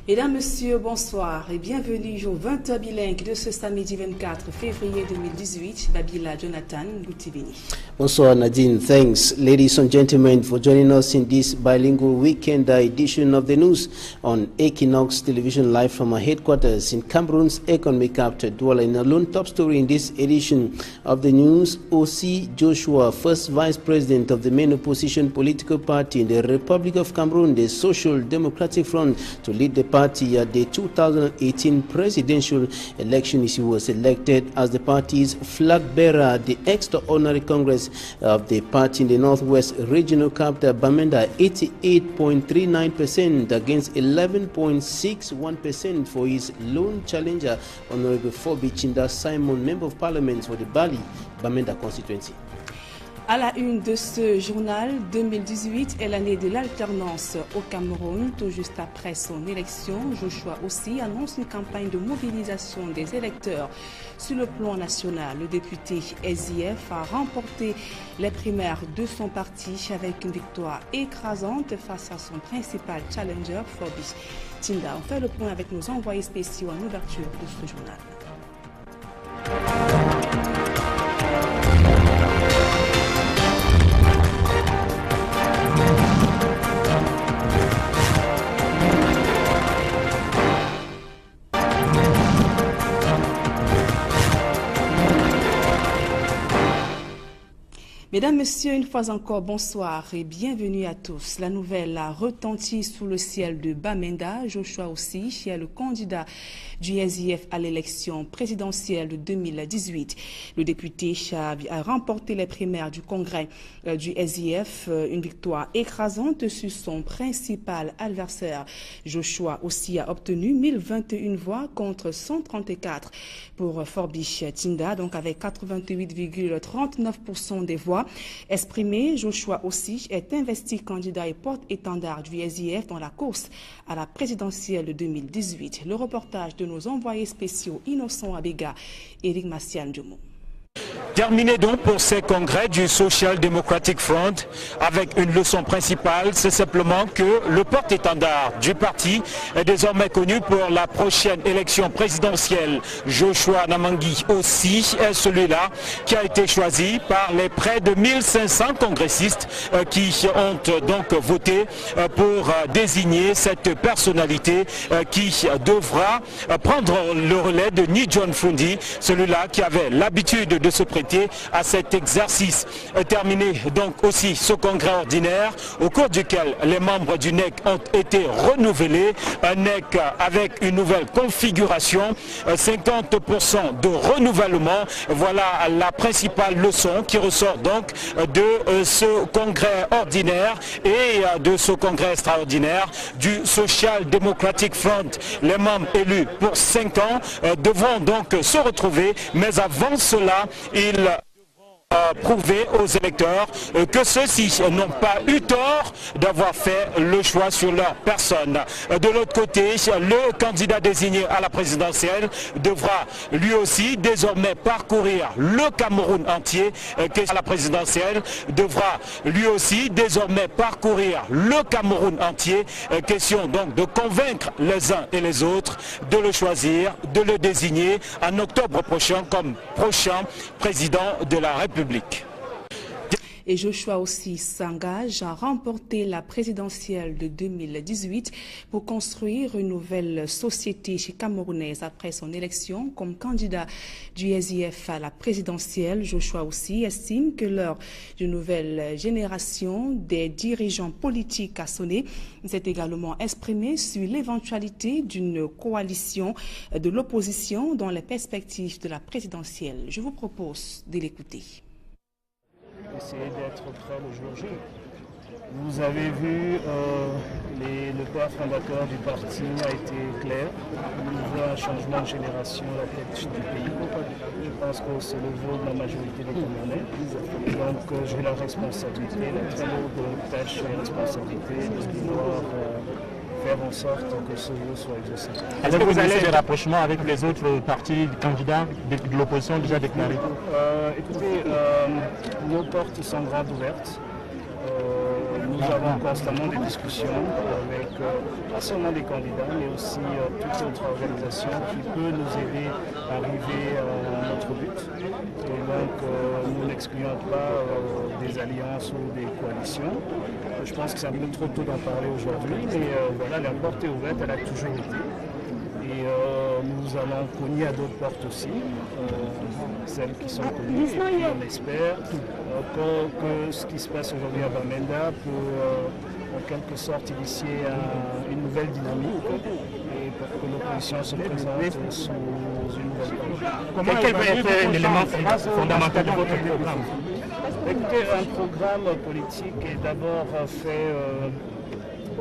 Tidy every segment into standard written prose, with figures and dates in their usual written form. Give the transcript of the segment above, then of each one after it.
Mesdames, Messieurs, bonsoir et bienvenue au 20h bilingue de ce samedi 24 février 2018. Babila Jonathan Goutibini. Bonsoir Nadine, thanks ladies and gentlemen for joining us in this bilingual weekend edition of the news on Equinox Television live from our headquarters in Cameroon's economic capital Douala. In a lone top story in this edition of the news, O.C. Joshua, first vice president of the main opposition political party in the Republic of Cameroon, the Social Democratic Front, to lead the party at the 2018 presidential election. He was elected as the party's flag bearer at the extraordinary congress of the party in the Northwest Regional Capital Bamenda, 88.39% against 11.61% for his lone challenger, Honorable Fobi Chinda Simon, Member of Parliament for the Bali Bamenda constituency. À la une de ce journal, 2018 est l'année de l'alternance au Cameroun. Tout juste après son élection, Joshua aussi annonce une campagne de mobilisation des électeurs. Sur le plan national, le député SIF a remporté les primaires de son parti avec une victoire écrasante face à son principal challenger, Fobi Chinda. On fait le point avec nos envoyés spéciaux en ouverture de ce journal. Mesdames, Messieurs, une fois encore, bonsoir et bienvenue à tous. La nouvelle a retenti sous le ciel de Bamenda. Joshua aussi est le candidat du SIF à l'élection présidentielle de 2018. Le député a remporté les primaires du congrès du SIF, une victoire écrasante sur son principal adversaire. Joshua aussi a obtenu 1021 voix contre 134 pour Fobi Chinda, donc avec 88,39% des voix exprimé. Joshua aussi est investi candidat et porte-étendard du SIF dans la course à la présidentielle de 2018. Le reportage de nos envoyés spéciaux Innocent Abega et Eric Massian Djoumou. Terminé donc pour ces congrès du Social Democratic Front avec une leçon principale, c'est simplement que le porte-étendard du parti est désormais connu pour la prochaine élection présidentielle. Joshua Namangui aussi est celui-là qui a été choisi par les près de 1500 congressistes qui ont donc voté pour désigner cette personnalité qui devra prendre le relais de Ni John Fundi, celui-là qui avait l'habitude de se prêter à cet exercice. Terminé donc aussi ce congrès ordinaire au cours duquel les membres du NEC ont été renouvelés. Un NEC avec une nouvelle configuration, 50% de renouvellement. Voilà la principale leçon qui ressort donc de ce congrès ordinaire et de ce congrès extraordinaire du Social Democratic Front. Les membres élus pour 5 ans devront donc se retrouver, mais avant cela, ils devront prouver aux électeurs que ceux-ci n'ont pas eu tort d'avoir fait le choix sur leur personne. De l'autre côté, le candidat désigné à la présidentielle devra lui aussi désormais parcourir le Cameroun entier. À la présidentielle devra lui aussi désormais parcourir le Cameroun entier. Question donc de convaincre les uns et les autres de le choisir, de le désigner en octobre prochain comme prochain président de la République. Et Joshua aussi s'engage à remporter la présidentielle de 2018 pour construire une nouvelle société camerounaise après son élection comme candidat du SIF à la présidentielle. Joshua aussi estime que l'heure d'une nouvelle génération des dirigeants politiques a sonné. Il s'est également exprimé sur l'éventualité d'une coalition de l'opposition dans les perspectives de la présidentielle. Je vous propose de l'écouter. Essayer d'être prêt le jour J. Vous avez vu, le père fondateur du parti a été clair. Il veut un changement de génération à la tête du pays. Je pense que c'est le vœu de la majorité des Camerounais. Donc j'ai la responsabilité, la très lourde tâche et responsabilité de pouvoir faire en sorte que ce vœu soit exaucé. Est-ce que vous allez des rapprochements avec les autres partis candidats de l'opposition déjà déclarés? Écoutez, nos portes sont grandes ouvertes. Nous nous avons constamment des discussions avec pas seulement des candidats, mais aussi toute autre organisation qui peut nous aider à arriver à notre but. Et donc, nous n'excluons pas des alliances ou des coalitions. Je pense que c'est un peu trop tôt d'en parler aujourd'hui, mais voilà, la porte est ouverte, elle a toujours été. Et nous allons cogner à d'autres portes aussi, celles qui sont connues. Et puis on espère que ce qui se passe aujourd'hui à Bamenda peut en quelque sorte initier une nouvelle dynamique et pour que l'opposition se présente sous une nouvelle forme. Quel va être l'élément fondamental de votre programme? Écoutez, un programme politique est d'abord fait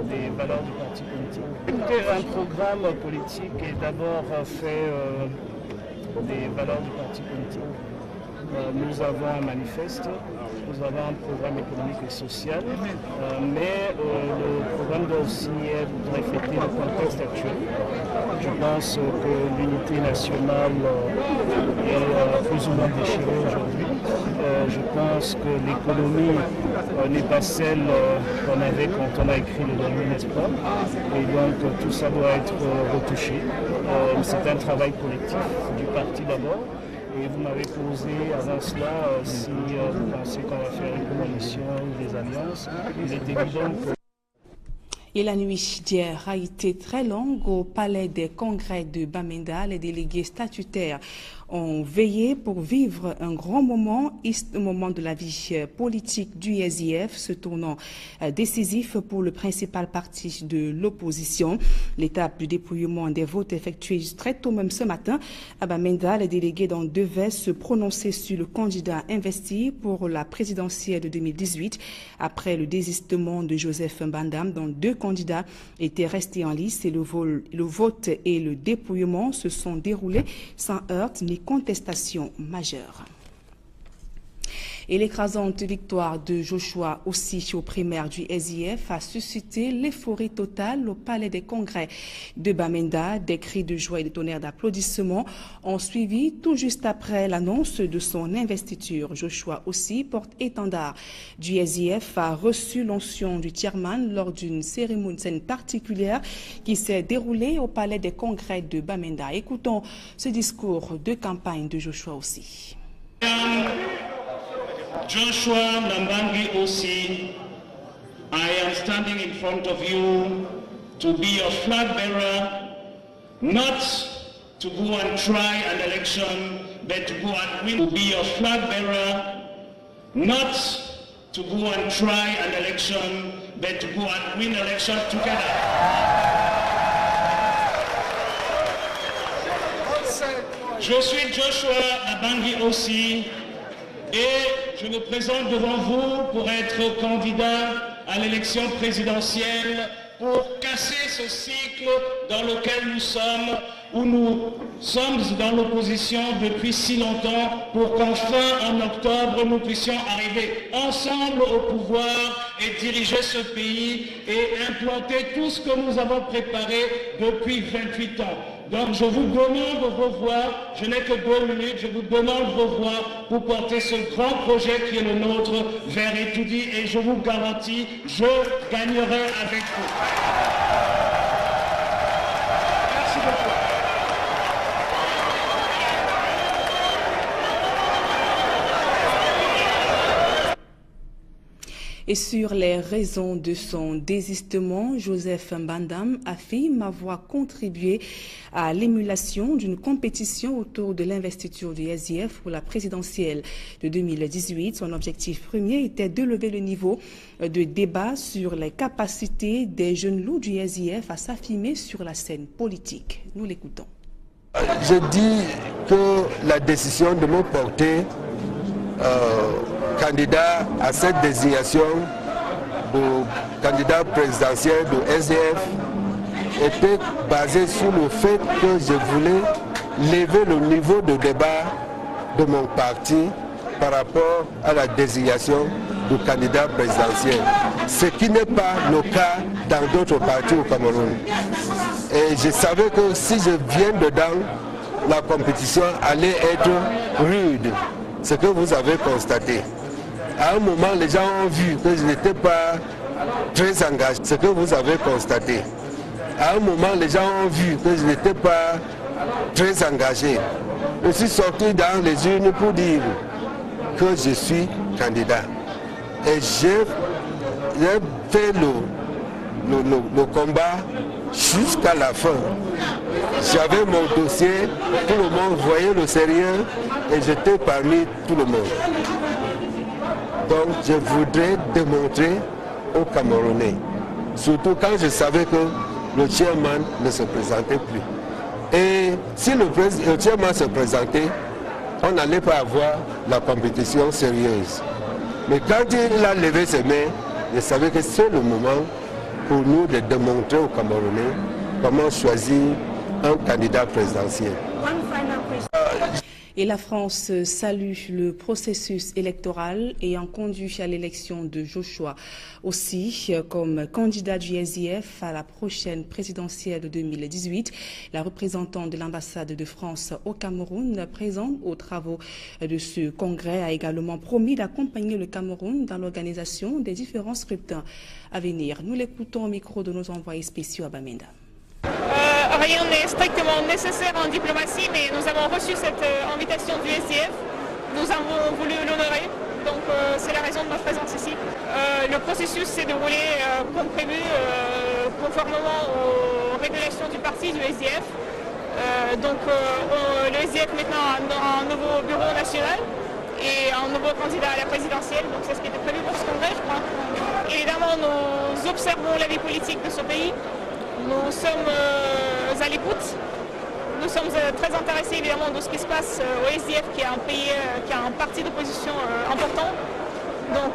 des valeurs du parti politique. Écoutez, un programme politique est d'abord fait des valeurs du parti politique. Nous avons un manifeste, nous avons un programme économique et social, mais le programme doit aussi refléter le contexte actuel. Je pense que l'unité nationale est plus ou moins déchirée aujourd'hui. Je pense que l'économie n'est pas celle qu'on avait quand on a écrit le dernier espoir. Et donc tout ça doit être retouché. C'est un travail collectif du parti d'abord. Et vous m'avez posé avant cela si vous pensez qu'on va faire une coalition ou des alliances. Il est évident que... Et la nuit d'hier a été très longue au palais des congrès de Bamenda. Les délégués statutaires ont veillé pour vivre un grand moment de la vie politique du SIF, ce tournant décisif pour le principal parti de l'opposition. L'étape du dépouillement des votes effectuée très tôt même ce matin à Bamenda, les délégués devaient se prononcer sur le candidat investi pour la présidentielle de 2018 après le désistement de Joseph Mbandam, dont 2 candidats étaient restés en lice et le vote et le dépouillement se sont déroulés sans heurts ni contestation majeure. Et l'écrasante victoire de Joshua aussi aux primaires du SIF a suscité l'euphorie totale au palais des congrès de Bamenda. Des cris de joie et des tonnerres d'applaudissements ont suivi tout juste après l'annonce de son investiture. Joshua aussi, porte-étendard du SIF, a reçu l'onction du chairman lors d'une cérémonie particulière qui s'est déroulée au palais des congrès de Bamenda. Écoutons ce discours de campagne de Joshua aussi. Joshua Nambangi Osi, I am standing in front of you to be your flag bearer, not to go and try an election, but to go and win. To be your flag bearer, not to go and try an election, but to go and win election together. Je suis Joshua Nambangi Osi et je me présente devant vous pour être candidat à l'élection présidentielle pour casser ce cycle dans lequel nous sommes, où nous sommes dans l'opposition depuis si longtemps, pour qu'enfin en octobre nous puissions arriver ensemble au pouvoir et diriger ce pays et implanter tout ce que nous avons préparé depuis 28 ans. Donc je vous demande vos voix, je n'ai que 2 minutes, je vous demande vos voix pour porter ce grand projet qui est le nôtre vers Etoudi et je vous garantis, je gagnerai avec vous. Merci beaucoup. Et sur les raisons de son désistement, Joseph Mbandam affirme avoir contribué à l'émulation d'une compétition autour de l'investiture du SIF pour la présidentielle de 2018. Son objectif premier était de lever le niveau de débat sur les capacités des jeunes loups du SIF à s'affirmer sur la scène politique. Nous l'écoutons. Je dis que la décision de me porter candidat à cette désignation au candidat présidentiel de SDF était basée sur le fait que je voulais lever le niveau de débat de mon parti par rapport à la désignation du candidat présidentiel. Ce qui n'est pas le cas dans d'autres partis au Cameroun. Et je savais que si je viens dedans, la compétition allait être rude. Ce que vous avez constaté. À un moment, les gens ont vu que je n'étais pas très engagé. Ce que vous avez constaté, à un moment, les gens ont vu que je n'étais pas très engagé. Je suis sorti dans les urnes pour dire que je suis candidat. Et j'ai fait le combat jusqu'à la fin. J'avais mon dossier, tout le monde voyait le sérieux et j'étais parmi tout le monde. Donc je voudrais démontrer aux Camerounais, surtout quand je savais que le chairman ne se présentait plus. Et si le chairman se présentait, on n'allait pas avoir la compétition sérieuse. Mais quand il a levé ses mains, je savais que c'est le moment pour nous de démontrer aux Camerounais comment choisir un candidat présidentiel. Et la France salue le processus électoral ayant conduit à l'élection de Joshua aussi comme candidat du SDF à la prochaine présidentielle de 2018. La représentante de l'ambassade de France au Cameroun, présente aux travaux de ce congrès, a également promis d'accompagner le Cameroun dans l'organisation des différents scrutins à venir. Nous l'écoutons au micro de nos envoyés spéciaux à Bamenda. Rien n'est strictement nécessaire en diplomatie, mais nous avons reçu cette invitation du SDF. Nous avons voulu l'honorer, donc c'est la raison de notre présence ici. Le processus s'est déroulé comme prévu, conformément aux régulations du parti du SDF. Le SDF maintenant a un nouveau bureau national et un nouveau candidat à la présidentielle, donc c'est ce qui était prévu pour ce congrès, je crois. Évidemment, nous observons la vie politique de ce pays. Nous sommes à l'écoute. Nous sommes très intéressés évidemment de ce qui se passe au SDF, qui est un pays, qui a un parti d'opposition important. Donc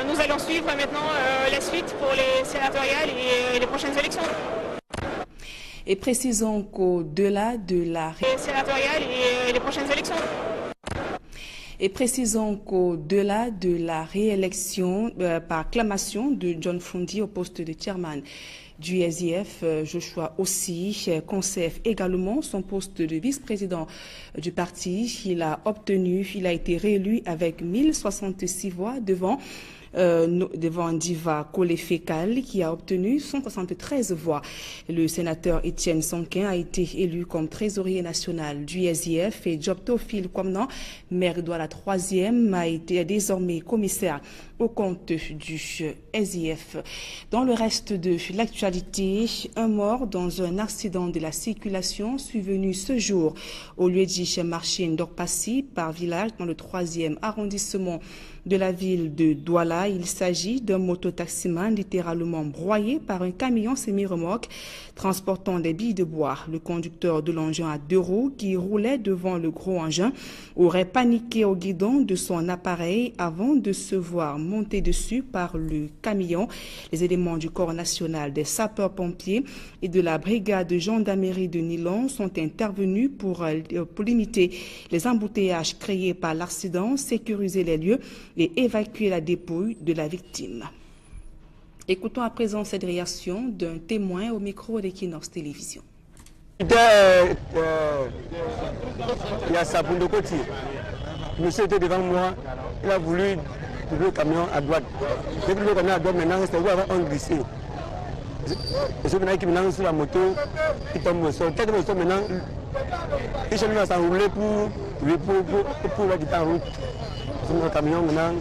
nous allons suivre maintenant la suite pour les sénatoriales et les prochaines élections. Et précisons qu'au-delà de la... Les sénatoriales et les prochaines élections. Et précisons qu'au-delà de la réélection par acclamation de John Fundi au poste de chairman du SDF, Joshua aussi conserve également son poste de vice-président du parti. Il a été réélu avec 1066 voix devant Diva Kole-Fekal qui a obtenu 173 voix. Le sénateur Etienne Sonkin a été élu comme trésorier national du SDF et Job Tofil Kwamnan, maire de la 3e, a été désormais commissaire au compte du SDF. Dans le reste de l'actualité, un mort dans un accident de la circulation survenu ce jour au lieu-dit marché Ndokpassi par village dans le 3e arrondissement de la ville de Douala. Il s'agit d'un mototaximan littéralement broyé par un camion semi-remorque transportant des billes de bois. Le conducteur de l'engin à 2 roues qui roulait devant le gros engin aurait paniqué au guidon de son appareil avant de se voir monté dessus par le camion. Les éléments du Corps national des sapeurs-pompiers et de la brigade de gendarmerie de Nilon sont intervenus pour limiter les embouteillages créés par l'accident, sécuriser les lieux et évacuer la dépouille de la victime. Écoutons à présent cette réaction d'un témoin au micro d'Equinox Télévision. Il y a Saboun de Côté. Monsieur était devant moi, il a voulu trouver le camion à droite. Dès que le camion à droite, maintenant, c'est où on glissé. Et ceux qui maintenant sur la moto, qui tombent au sol. Peut-être au sol maintenant, ils cherchent à s'enrouler pour la guitare en route. Sur le camion maintenant,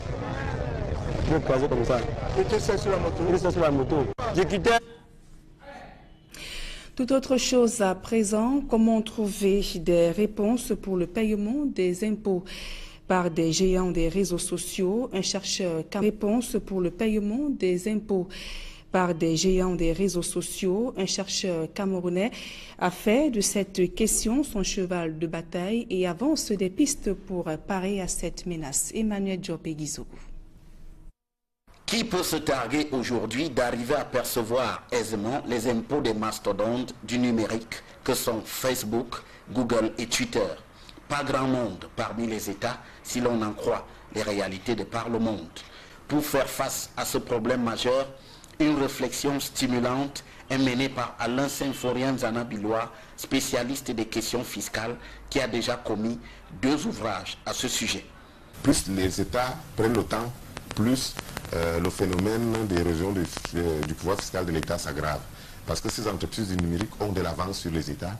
je vais croiser comme ça. Et tu es sur la moto? Il est sur la moto. J'ai quitté. Tout autre chose à présent, comment trouver des réponses pour le paiement des impôts par des géants des réseaux sociaux? Un chercheur réponse pour le paiement des impôts par des géants des réseaux sociaux. Un chercheur camerounais a fait de cette question son cheval de bataille et avance des pistes pour parer à cette menace. Emmanuel Diop-Guizou. Qui peut se targuer aujourd'hui d'arriver à percevoir aisément les impôts des mastodontes du numérique que sont Facebook, Google et Twitter? Pas grand monde parmi les États si l'on en croit les réalités de par le monde. Pour faire face à ce problème majeur, une réflexion stimulante est menée par Alain Symphorien Zanabilois, spécialiste des questions fiscales, qui a déjà commis 2 ouvrages à ce sujet. Plus les États prennent le temps plus, le phénomène d'érosion du pouvoir fiscal de l'État s'aggrave. Parce que ces entreprises du numérique ont de l'avance sur les États.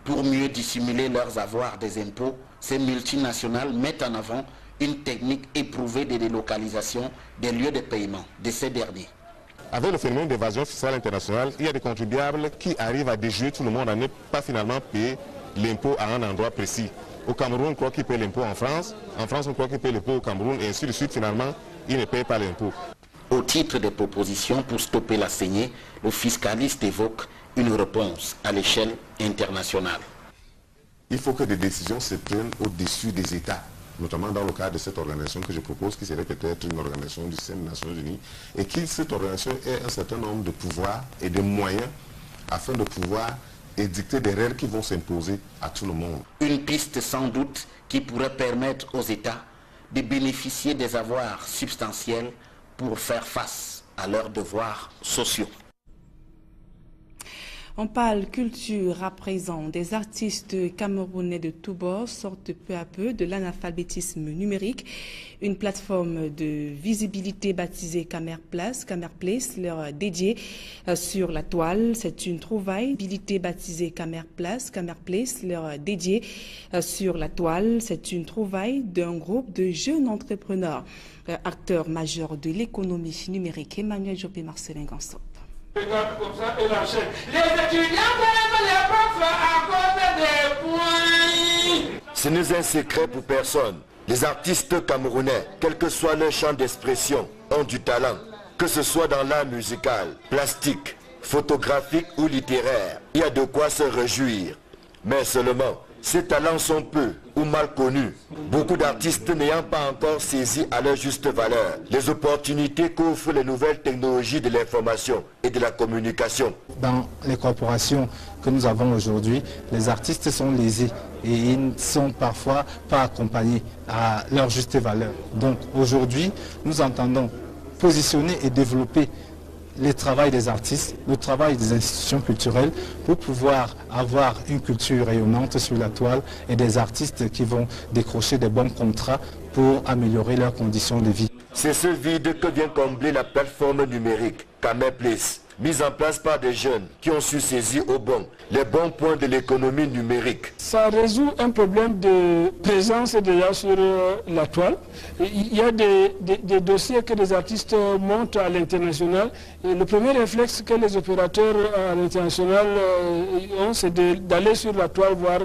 Pour mieux dissimuler leurs avoirs des impôts, ces multinationales mettent en avant une technique éprouvée de délocalisation des lieux de paiement de ces derniers. Avec le phénomène d'évasion fiscale internationale, il y a des contribuables qui arrivent à déjouer tout le monde à ne pas finalement payer l'impôt à un endroit précis. Au Cameroun, on croit qu'ils paient l'impôt en France. En France, on croit qu'ils paient l'impôt au Cameroun. Et ainsi de suite, finalement, ils ne payent pas l'impôt. Au titre des propositions pour stopper la saignée, le fiscaliste évoque une réponse à l'échelle internationale. Il faut que des décisions se prennent au-dessus des États, notamment dans le cadre de cette organisation que je propose, qui serait peut-être une organisation du sein des Nations Unies, et que cette organisation ait un certain nombre de pouvoirs et de moyens afin de pouvoir édicter des règles qui vont s'imposer à tout le monde. Une piste sans doute qui pourrait permettre aux États de bénéficier des avoirs substantiels pour faire face à leurs devoirs sociaux. On parle culture à présent. Des artistes camerounais de tous bords sortent peu à peu de l'analphabétisme numérique. Une plateforme de visibilité baptisée Camerplace leur dédiée sur la toile. C'est une trouvaille. Visibilité baptisée Camerplace leur dédiée sur la toile. C'est une trouvaille d'un groupe de jeunes entrepreneurs. Acteur majeur de l'économie numérique, Emmanuel Jopé-Marcelin Gansop. Ce n'est un secret pour personne. Les artistes camerounais, quel que soit leur champ d'expression, ont du talent. Que ce soit dans l'art musical, plastique, photographique ou littéraire, il y a de quoi se réjouir. Mais seulement, ces talents sont peu ou mal connus. Beaucoup d'artistes n'ayant pas encore saisi à leur juste valeur les opportunités qu'offrent les nouvelles technologies de l'information et de la communication. Dans les corporations que nous avons aujourd'hui, les artistes sont lésés et ils ne sont parfois pas accompagnés à leur juste valeur. Donc aujourd'hui, nous entendons positionner et développer le travail des artistes, le travail des institutions culturelles pour pouvoir avoir une culture rayonnante sur la toile et des artistes qui vont décrocher des bons contrats pour améliorer leurs conditions de vie. C'est ce vide que vient combler la plateforme numérique Camerplace, mise en place par des jeunes qui ont su saisir au bon les bons points de l'économie numérique. Ça résout un problème de présence déjà sur la toile. Il y a des dossiers que les artistes montent à l'international. Le premier réflexe que les opérateurs à l'international ont, c'est d'aller sur la toile voir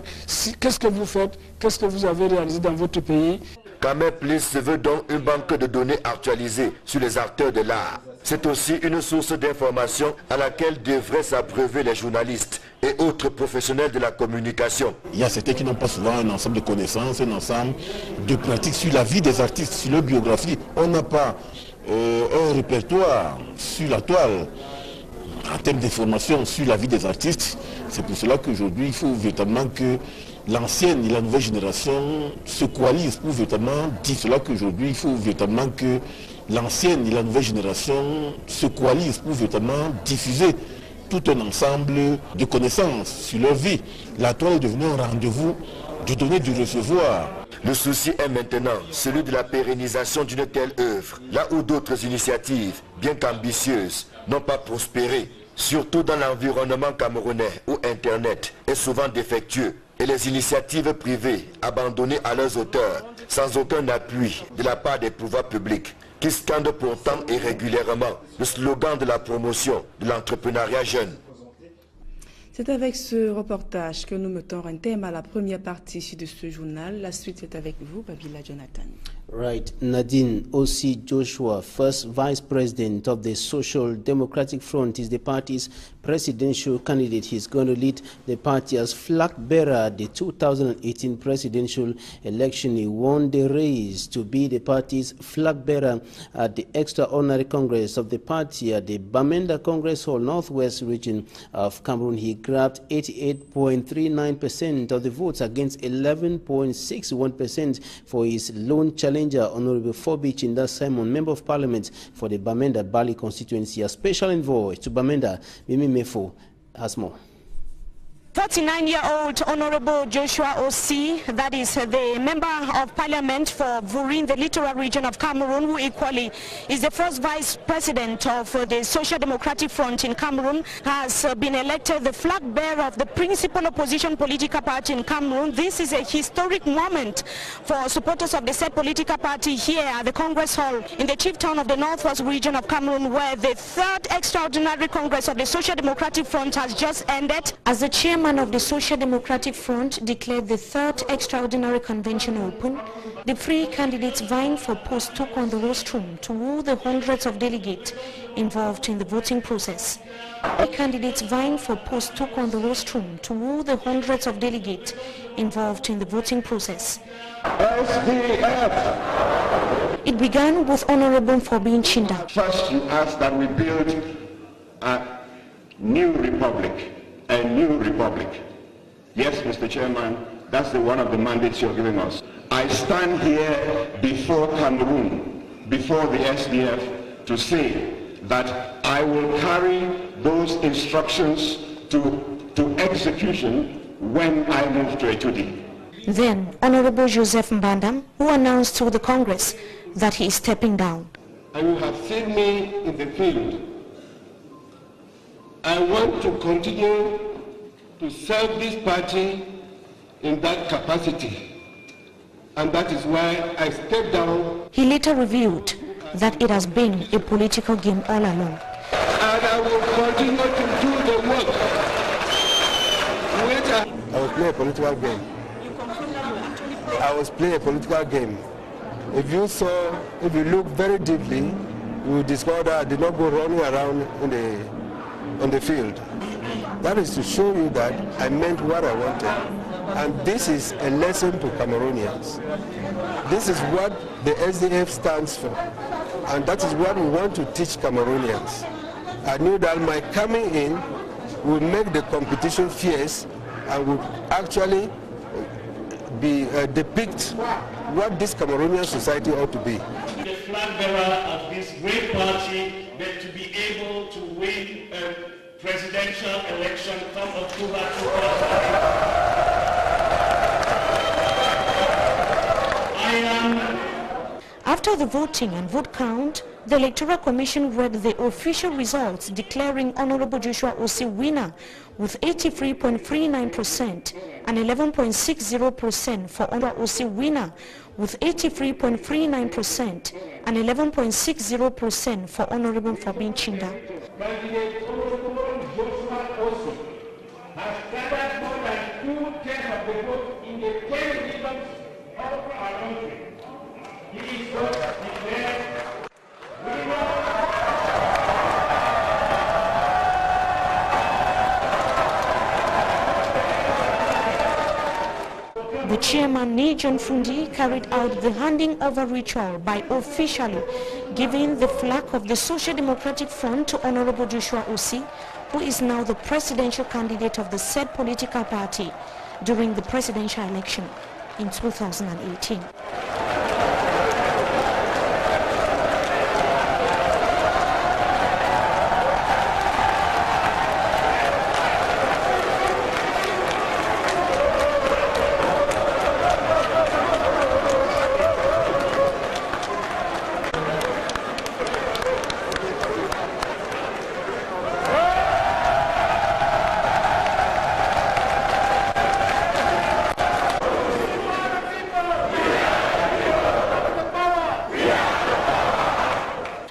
qu'est-ce que vous faites, qu'est-ce que vous avez réalisé dans votre pays. Camerplace se veut donc une banque de données actualisée sur les acteurs de l'art. C'est aussi une source d'information à laquelle devraient s'abreuver les journalistes et autres professionnels de la communication. Il y a certains qui n'ont pas souvent un ensemble de connaissances, un ensemble de pratiques sur la vie des artistes, sur leur biographie. On n'a pas un répertoire sur la toile en termes d'information sur la vie des artistes. C'est pour cela qu'aujourd'hui, il faut véritablement que l'ancienne et la nouvelle génération se coalisent pour véritablement dire cela qu'aujourd'hui, il faut véritablement que l'ancienne et la nouvelle génération se coalisent pour véritablement diffuser tout un ensemble de connaissances sur leur vie. La toile est devenue un rendez-vous du donner, du recevoir. Le souci est maintenant celui de la pérennisation d'une telle œuvre, là où d'autres initiatives, bien qu'ambitieuses, n'ont pas prospéré, surtout dans l'environnement camerounais où Internet est souvent défectueux et les initiatives privées abandonnées à leurs auteurs, sans aucun appui de la part des pouvoirs publics, qui scandent pourtant et régulièrement le slogan de la promotion de l'entrepreneuriat jeune. C'est avec ce reportage que nous mettons un thème à la première partie de ce journal. La suite est avec vous, Babila Jonathan. Right. Nadine Osei Joshua, first Vice President of the Social Democratic Front, is the party's presidential candidate. He's going to lead the party as flag bearer at the 2018 presidential election. He won the race to be the party's flag bearer at the extraordinary congress of the party at the Bamenda Congress Hall, Northwest region of Cameroon. He grabbed 88.39% of the votes against 11.61% for his lone challenger, Honorable Fobi Chinda Simon, Member of Parliament for the Bamenda Bali constituency. A special envoy to Bamenda, Mimi Mefo, has more. 49-year-old Honorable Joshua Osei, that is the Member of Parliament for Vurin, the littoral region of Cameroon, who equally is the first Vice President of the Social Democratic Front in Cameroon, has been elected the flag bearer of the principal opposition political party in Cameroon. This is a historic moment for supporters of the said political party here at the Congress Hall in the chief town of the Northwest region of Cameroon, where the third extraordinary Congress of the Social Democratic Front has just ended. As the chairman of the Social Democratic Front declared the third extraordinary convention open, the three candidates vying for post took on the rostrum to woo the hundreds of delegates involved in the voting process. The candidates vying for post took on the rostrum to woo the hundreds of delegates involved in the voting process. SDF. It began with Honorable Fobin Chinda. First, you asked that we build a new republic. A new republic. Yes, Mr. Chairman, that's one of the mandates you're giving us. I stand here before Cameroon, before the SDF, to say that I will carry those instructions to execution when I move to Etudi. Then, Honorable Joseph Mbandam, who announced to the Congress that he is stepping down. And you have seen me in the field. I want to continue to serve this party in that capacity. And that is why I stepped down. He later revealed that it has been a political game all along. And I will continue to do the work. I was playing a political game. I was playing a political game. If you look very deeply, you will discover that I did not go running around on the field. That is to show you that I meant what I wanted. And this is a lesson to Cameroonians. This is what the SDF stands for. And that is what we want to teach Cameroonians. I knew that my coming in will make the competition fierce and will actually depict what this Cameroonian society ought to be. The flag bearer of this great party, that to be able to win a presidential election come October 2008. After the voting and vote count, the Electoral Commission read the official results declaring Honorable Joshua Osei winner with 83.39% and 11.60% for Honorable Osei winner with 83.39% and 11.60% for Honorable Fobin Chinda. Candidate Honorable Joshua Osei has gathered more than 2/10 of the vote in the 10 regions of our country. He is thus declared winner. The chairman, Nijon Fundi, carried out the handing over ritual by officially giving the flag of the Social Democratic Front to Honorable Joshua Osei, who is now the presidential candidate of the said political party during the presidential election in 2018.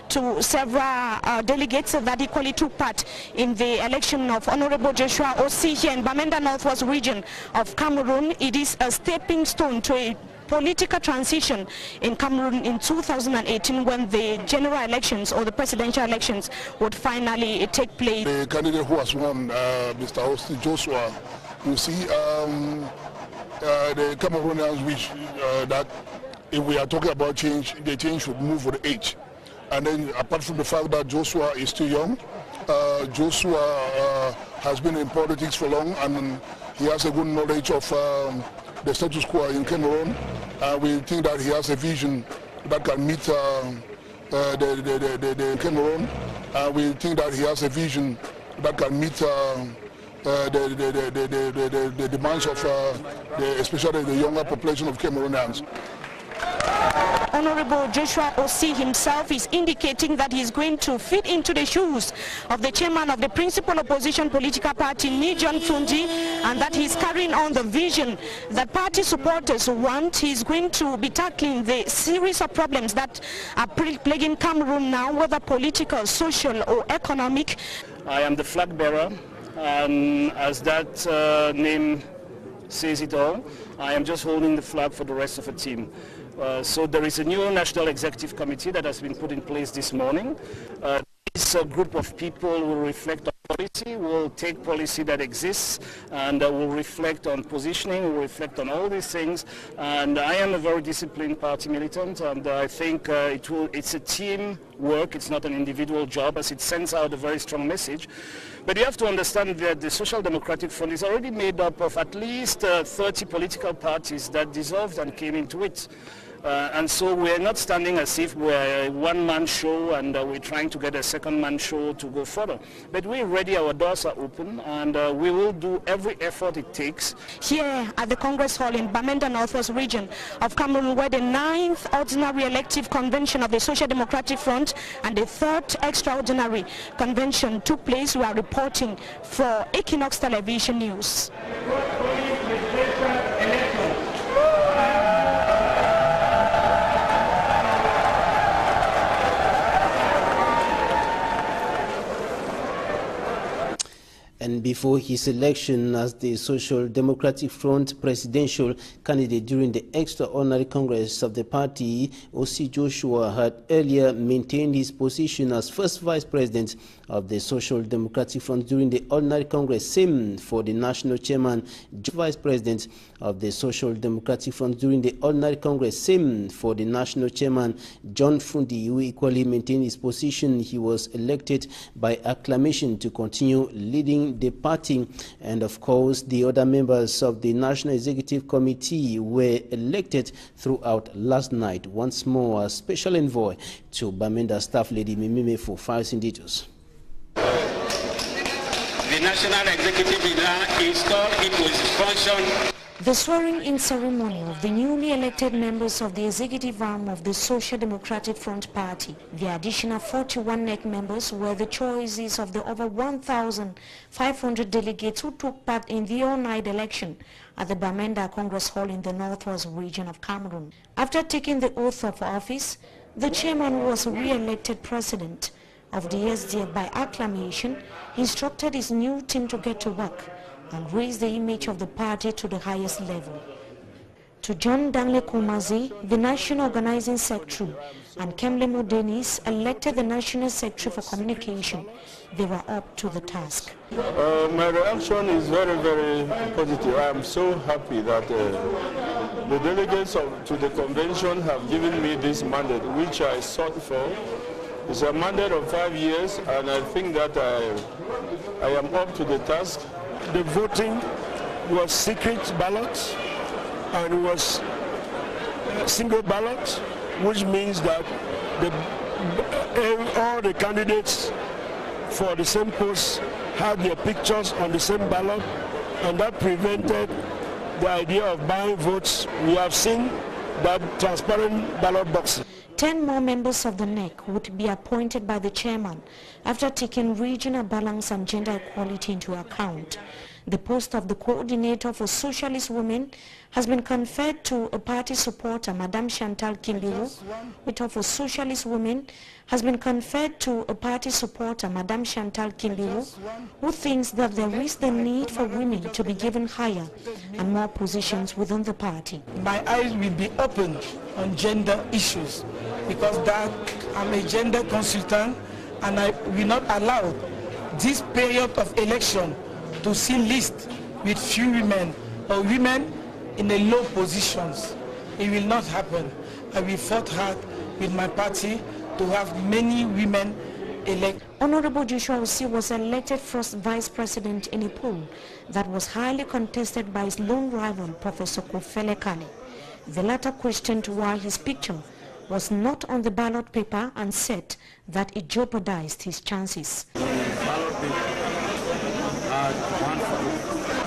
To several delegates that equally took part in the election of Honorable Joshua Osei here in Bamenda Northwest region of Cameroon. It is a stepping stone to a political transition in Cameroon in 2018 when the general elections or the presidential elections would finally take place. The candidate who has won, Mr. Osei Joshua, you see the Cameroonians wish that if we are talking about change, the change should move with age. And then apart from the fact that Joshua is too young, Joshua has been in politics for long and he has a good knowledge of the status quo in Cameroon. We think that he has a vision that can meet the Cameroon. We think that he has a vision that can meet the demands of especially the younger population of Cameroonians. Honorable Joshua Osih himself is indicating that he's going to fit into the shoes of the chairman of the principal opposition political party, John Fundi, and that he's carrying on the vision that party supporters want. He's going to be tackling the series of problems that are plaguing Cameroon now, whether political, social or economic. I am the flag bearer, and as that name says it all, I am just holding the flag for the rest of the team. So there is a new National Executive Committee that has been put in place this morning. This group of people will reflect on policy, will take policy that exists, and will reflect on positioning, will reflect on all these things. And I am a very disciplined party militant, and I think it's a team work, it's not an individual job, as it sends out a very strong message. But you have to understand that the Social Democratic Front is already made up of at least 30 political parties that dissolved and came into it. And so we're not standing as if we're a one-man show and we're trying to get a second-man show to go further. But we're ready, our doors are open, and we will do every effort it takes. Here at the Congress Hall in Bamenda Northwest region of Cameroon, where the 9th Ordinary Elective Convention of the Social Democratic Front and the 3rd Extraordinary Convention took place, we are reporting for Equinox Television News. And before his election as the Social Democratic Front presidential candidate during the extraordinary Congress of the party, Osih Joshua had earlier maintained his position as first vice president of the Social Democratic Front during the ordinary Congress. Same for the national chairman, vice president of the Social Democratic Front during the ordinary Congress. Same for the national chairman, John Fundi, who equally maintained his position. He was elected by acclamation to continue leading the party. And of course, the other members of the National Executive Committee were elected throughout last night. Once more, a special envoy to Bamenda staff lady Mimime for files and details. The National Executive is now installed into its function. The swearing-in ceremony of the newly elected members of the executive arm of the Social Democratic Front Party. The additional 41 NEC members were the choices of the over 1,500 delegates who took part in the all-night election at the Bamenda Congress Hall in the Northwest region of Cameroon. After taking the oath of office, the chairman was re-elected president of the SDF by acclamation, instructed his new team to get to work and raise the image of the party to the highest level. To John Danley Kumazi, the National Organizing Secretary, and Kemle Modenis, elected the National Secretary for Communication, they were up to the task. My reaction is very, very positive. I am so happy that the delegates to the convention have given me this mandate, which I sought for. It's a mandate of 5 years, and I think that I am up to the task. The voting was secret ballot and was single ballot, which means that all the candidates for the same post had their pictures on the same ballot, and that prevented the idea of buying votes. We have seen that transparent ballot boxes. 10 more members of the NEC would be appointed by the chairman after taking regional balance and gender equality into account. The post of the coordinator for Socialist Women has been conferred to a party supporter, Madame Chantal Kimbiru, which of Socialist Women has been conferred to a party supporter, Madame Chantal Kimbiru, who thinks that there is the need for women to be given higher and more positions within the party. My eyes will be opened on gender issues because that I'm a gender consultant, and I will not allow this period of election to see lists with few women or women in a low positions. It will not happen. I will fight hard with my party to have many women elected. Honorable Joshua Osih was elected first vice president in a poll that was highly contested by his lone rival, Professor Kofele Kale. The latter questioned why his picture was not on the ballot paper and said that it jeopardized his chances. Ballot paper had one photo.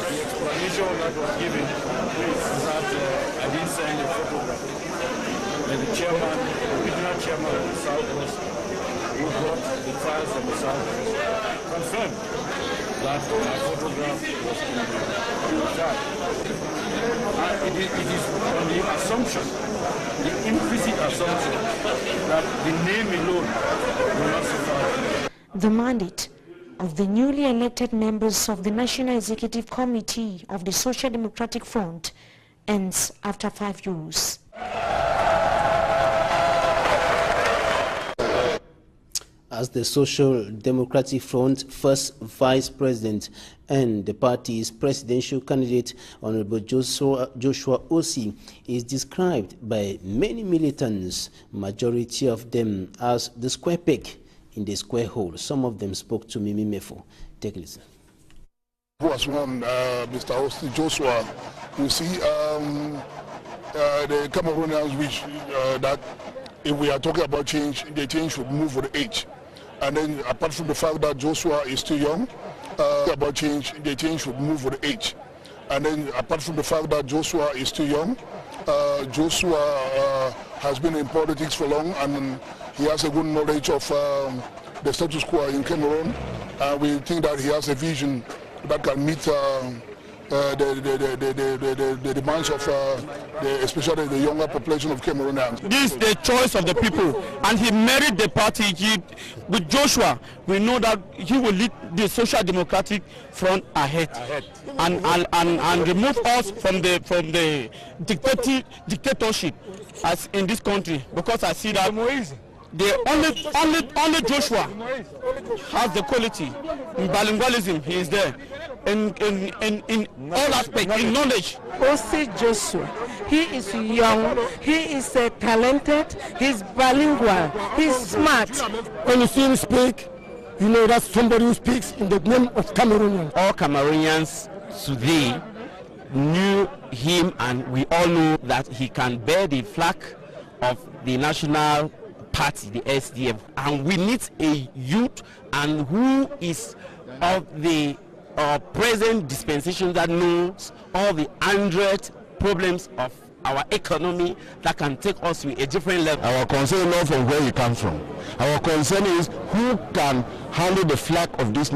The explanation that was given is that I didn't sign a photograph. And the chairman, the regional chairman of the Southwest, who brought the files from the Southwest, confirmed that my photograph was in the file. And it is on the assumption, the implicit assumption, that the name alone will not suffice. The mandate of the newly elected members of the National Executive Committee of the Social Democratic Front ends after 5 years. As the Social Democratic Front first vice president and the party's presidential candidate, Honorable Joshua Osih, is described by many militants, majority of them as the square peg in the square hole. Some of them spoke to Mimi Mefo. Take a listen. Who has won, Mr. Osih Joshua? You see, the Cameroonians wish that if we are talking about change, the change should move with age. And then, apart from the fact that Joshua is too young, about change, the change should move with age. And then, apart from the fact that Joshua is too young, Joshua has been in politics for long, and he has a good knowledge of the status quo in Cameroon. We think that he has a vision that can meet the demands of especially the younger population of Cameroonians. This is the choice of the people, and he married the party. With Joshua, we know that he will lead the Social Democratic Front ahead. And remove us from the dictatorship as in this country, because I see that the only Joshua has the quality. In bilingualism, he is there. In all aspects, in knowledge. Osih Joshua, he is young, he is talented, he's bilingual, he's smart. When you see him speak, you know that's somebody who speaks in the name of Cameroonians. All Cameroonians today knew him, and we all know that he can bear the flag of the national party, the SDF, and we need a youth and who is of the present dispensation that knows all the 100 problems of our economy that can take us to a different level. Our concern is not from where you come from. Our concern is who can handle the flag of this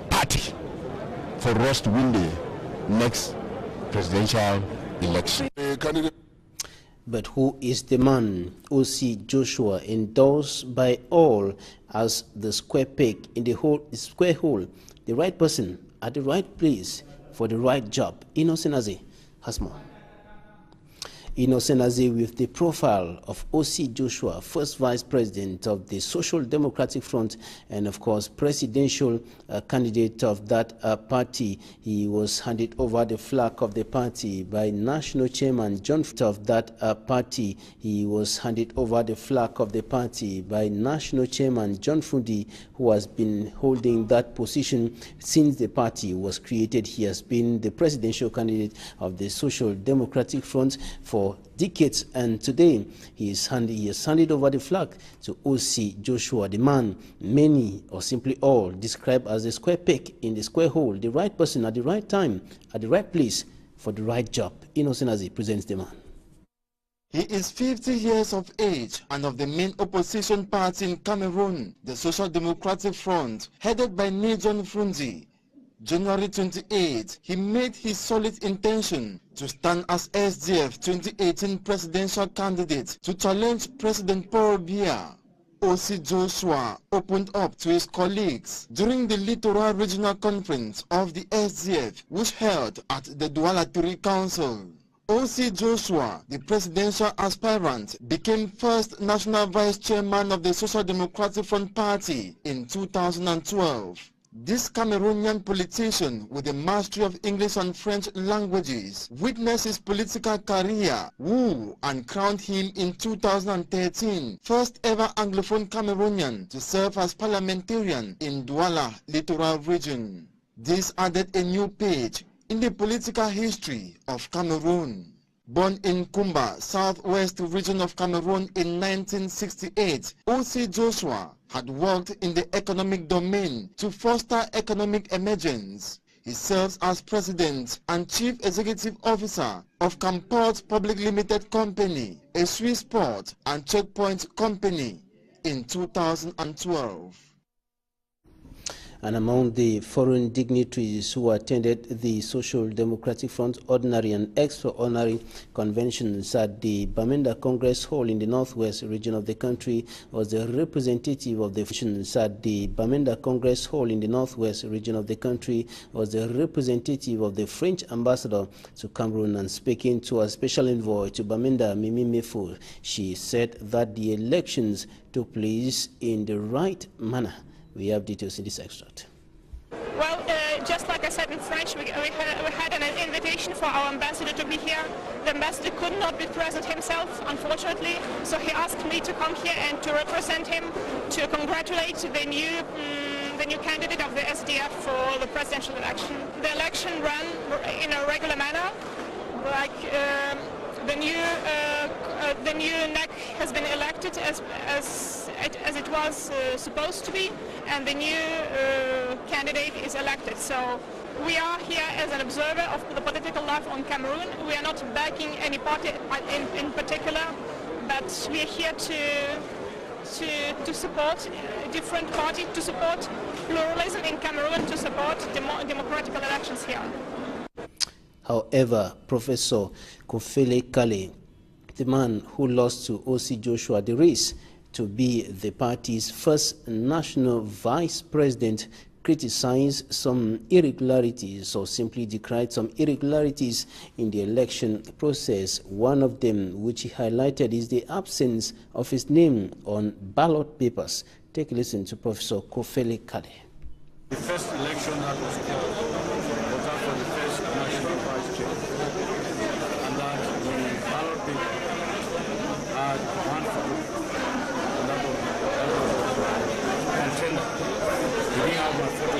party for us to win the next presidential election. But who is the man, Osih Joshua, endorsed by all as the square peg in the square hole, the right person at the right place for the right job? Innocent Azeh has more. Innocent Azeh with the profile of Osih Joshua, first vice president of the Social Democratic Front and of course presidential candidate of that party. He was handed over the flag of the party by national chairman John of that party. He was handed over the flag of the party by national chairman John Fundi, who has been holding that position since the party was created. He has been the presidential candidate of the Social Democratic Front for decades, and today he has handed over the flag to Osih Joshua, the man many or simply all describe as a square peg in the square hole, the right person at the right time, at the right place for the right job. Innocent Azeh presents the man. He is 50 years of age and of the main opposition party in Cameroon, the Social Democratic Front, headed by John Fundi. January 28, he made his solid intention to stand as SDF 2018 presidential candidate to challenge President Paul Biya. Osih Joshua opened up to his colleagues during the Littoral Regional Conference of the SDF, which held at the Douala 3 Council. Osih Joshua, the presidential aspirant, became first national vice chairman of the Social Democratic Front Party in 2012. This Cameroonian politician with a mastery of English and French languages witnessed his political career woo and crowned him in 2013 first ever Anglophone Cameroonian to serve as parliamentarian in Douala Littoral Region. This added a new page in the political history of Cameroon. Born in Kumba, southwest region of Cameroon in 1968, Osih Joshua had worked in the economic domain to foster economic emergence. He serves as President and Chief Executive Officer of Camport Public Limited Company, a Swiss port and checkpoint company in 2012. And among the foreign dignitaries who attended the Social Democratic Front Ordinary and Extraordinary Conventions at the Bamenda Congress Hall in the northwest region of the country was the representative of the at the Bamenda Congress Hall in the northwest region of the country was the representative of the French ambassador to Cameroon. And speaking to a special envoy to Bamenda, Mimi Mefo, she said that the elections took place in the right manner. We have details in this extract. Well, just like I said in French, we had an invitation for our ambassador to be here. The ambassador could not be present himself, unfortunately, so he asked me to come here and to represent him, to congratulate the new candidate of the SDF for the presidential election. The election ran in a regular manner, like the new NEC has been elected as it was supposed to be, and the new candidate is elected. So we are here as an observer of the political life on Cameroon. We are not backing any party in particular, but we are here to support different parties, to support pluralism in Cameroon, to support democratic elections here. However, Professor Kofele Kale, the man who lost to O.C. Joshua the race to be the party's first national vice president, criticized some irregularities or simply decried some irregularities in the election process. One of them, which he highlighted, is the absence of his name on ballot papers. Take a listen to Professor Kofele Kale. The first election that was called was that for the first national vice chair, and that the ballot paper had one photo, and that was contender. We didn't have one photo.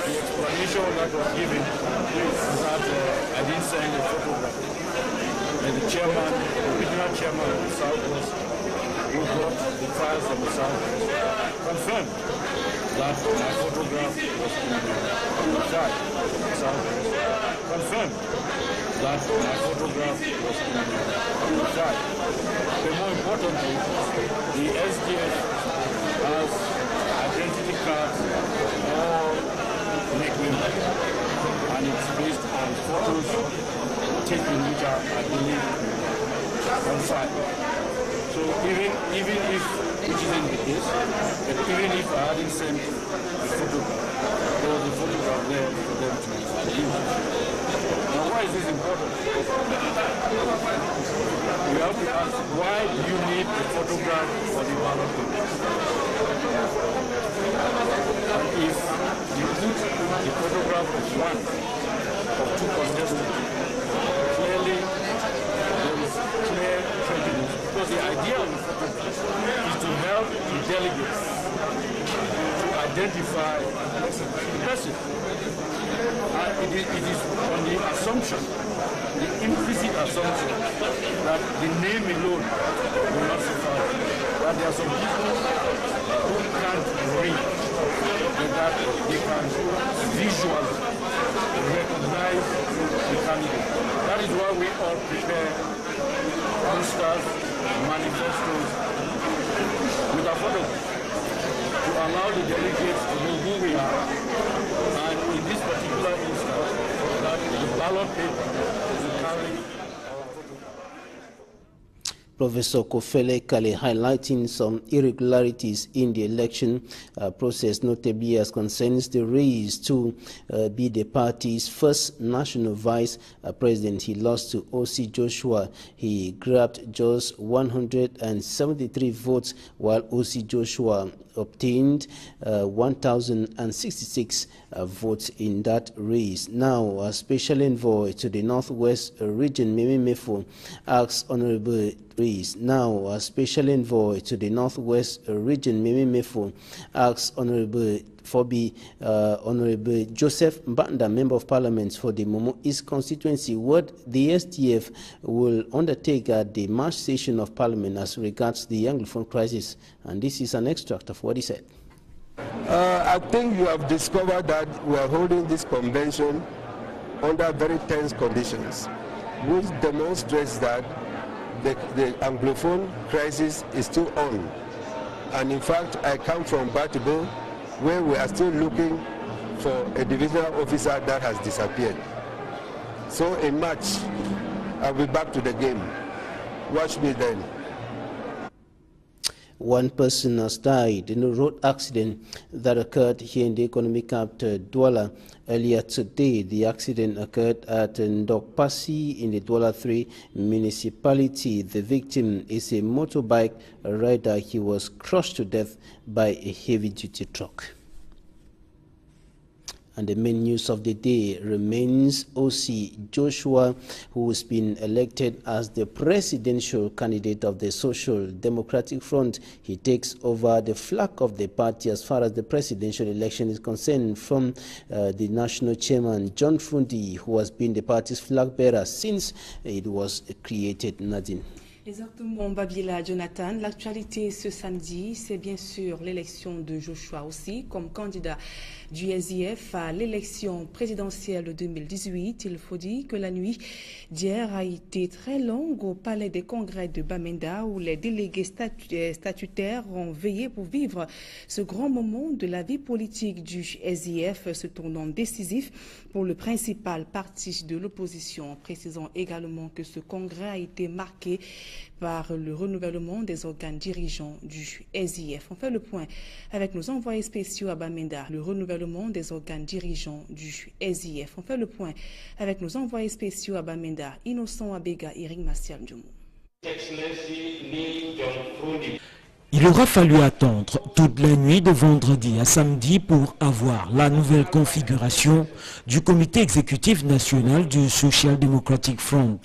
The explanation that was given is that I didn't send a photograph. And the chairman, the regional chairman of the Southwest, who brought the files from the Southwest, confirmed that my photograph was on the side. Southwest confirmed that my photograph was on the side. But more importantly, the SDF has identity cards all make members, and it's based on photos taken which are, I believe, on file. So even if, which isn't the case, but even if I hadn't sent the photograph, there was a photograph there for them to use. Now why is this important? We have to ask, why do you need a photograph for the ballot paper? And if you put the photograph of one or two contestants, clearly there is clear prejudice. Because the idea of the photograph is to help the delegates to identify the person. It is on the assumption, the implicit assumption, that the name alone will not suffice. That there are some people who can't read, but that they can visually recognize the candidate. That is why we all prepare posters, manifestos with a photo to allow the delegates to know who we are. And in this particular instance, that the ballot paper will carry our photograph. Professor Kofele Kale highlighting some irregularities in the election process, notably as concerns the race to be the party's first national vice president. He lost to O.C. Joshua. He grabbed just 173 votes, while O.C. Joshua obtained 1,066 votes in that race. Now, a special envoy to the Northwest region, Mimi Mefo, asks Honorable Rees. Now, a special envoy to the Northwest region, Mimi Mefo, asks Honorable Honorable Joseph Mbanda, Member of Parliament for the Momo East constituency, what the SDF will undertake at the March session of Parliament as regards the Anglophone crisis. And this is an extract of what he said. I think you have discovered that we are holding this convention under very tense conditions, which demonstrates that the Anglophone crisis is still on. And in fact, I come from Batibo, where we are still looking for a divisional officer that has disappeared. So in March, I'll be back to the game. Watch me then. One person has died in a road accident that occurred here in the economic capital, Douala. Earlier today, the accident occurred at Ndokpasi in the Douala 3 municipality. The victim is a motorbike rider. He was crushed to death by a heavy-duty truck. And the main news of the day remains OC Joshua, who has been elected as the presidential candidate of the Social Democratic Front. He takes over the flag of the party as far as the presidential election is concerned from the national chairman, John Frundi, who has been the party's flag bearer since it was created. Nadine. Exactement, Babila Jonathan. L'actualité ce samedi, c'est bien sûr l'élection de Joshua aussi comme candidat du SDF à l'élection présidentielle de 2018. Il faut dire que la nuit d'hier a été très longue au palais des congrès de Bamenda, où les délégués statutaires ont veillé pour vivre ce grand moment de la vie politique du SDF, ce tournant décisif pour le principal parti de l'opposition. Précisons également que ce congrès a été marqué par le renouvellement des organes dirigeants du SDF. On fait le point avec nos envoyés spéciaux à Bamenda, le renouvellement des organes dirigeants du SDF. On fait le point avec nos envoyés spéciaux à Bamenda, Innocent Abega et Ring Martial Djoumou. Il aura fallu attendre toute la nuit de vendredi à samedi pour avoir la nouvelle configuration du comité exécutif national du Social Democratic Front.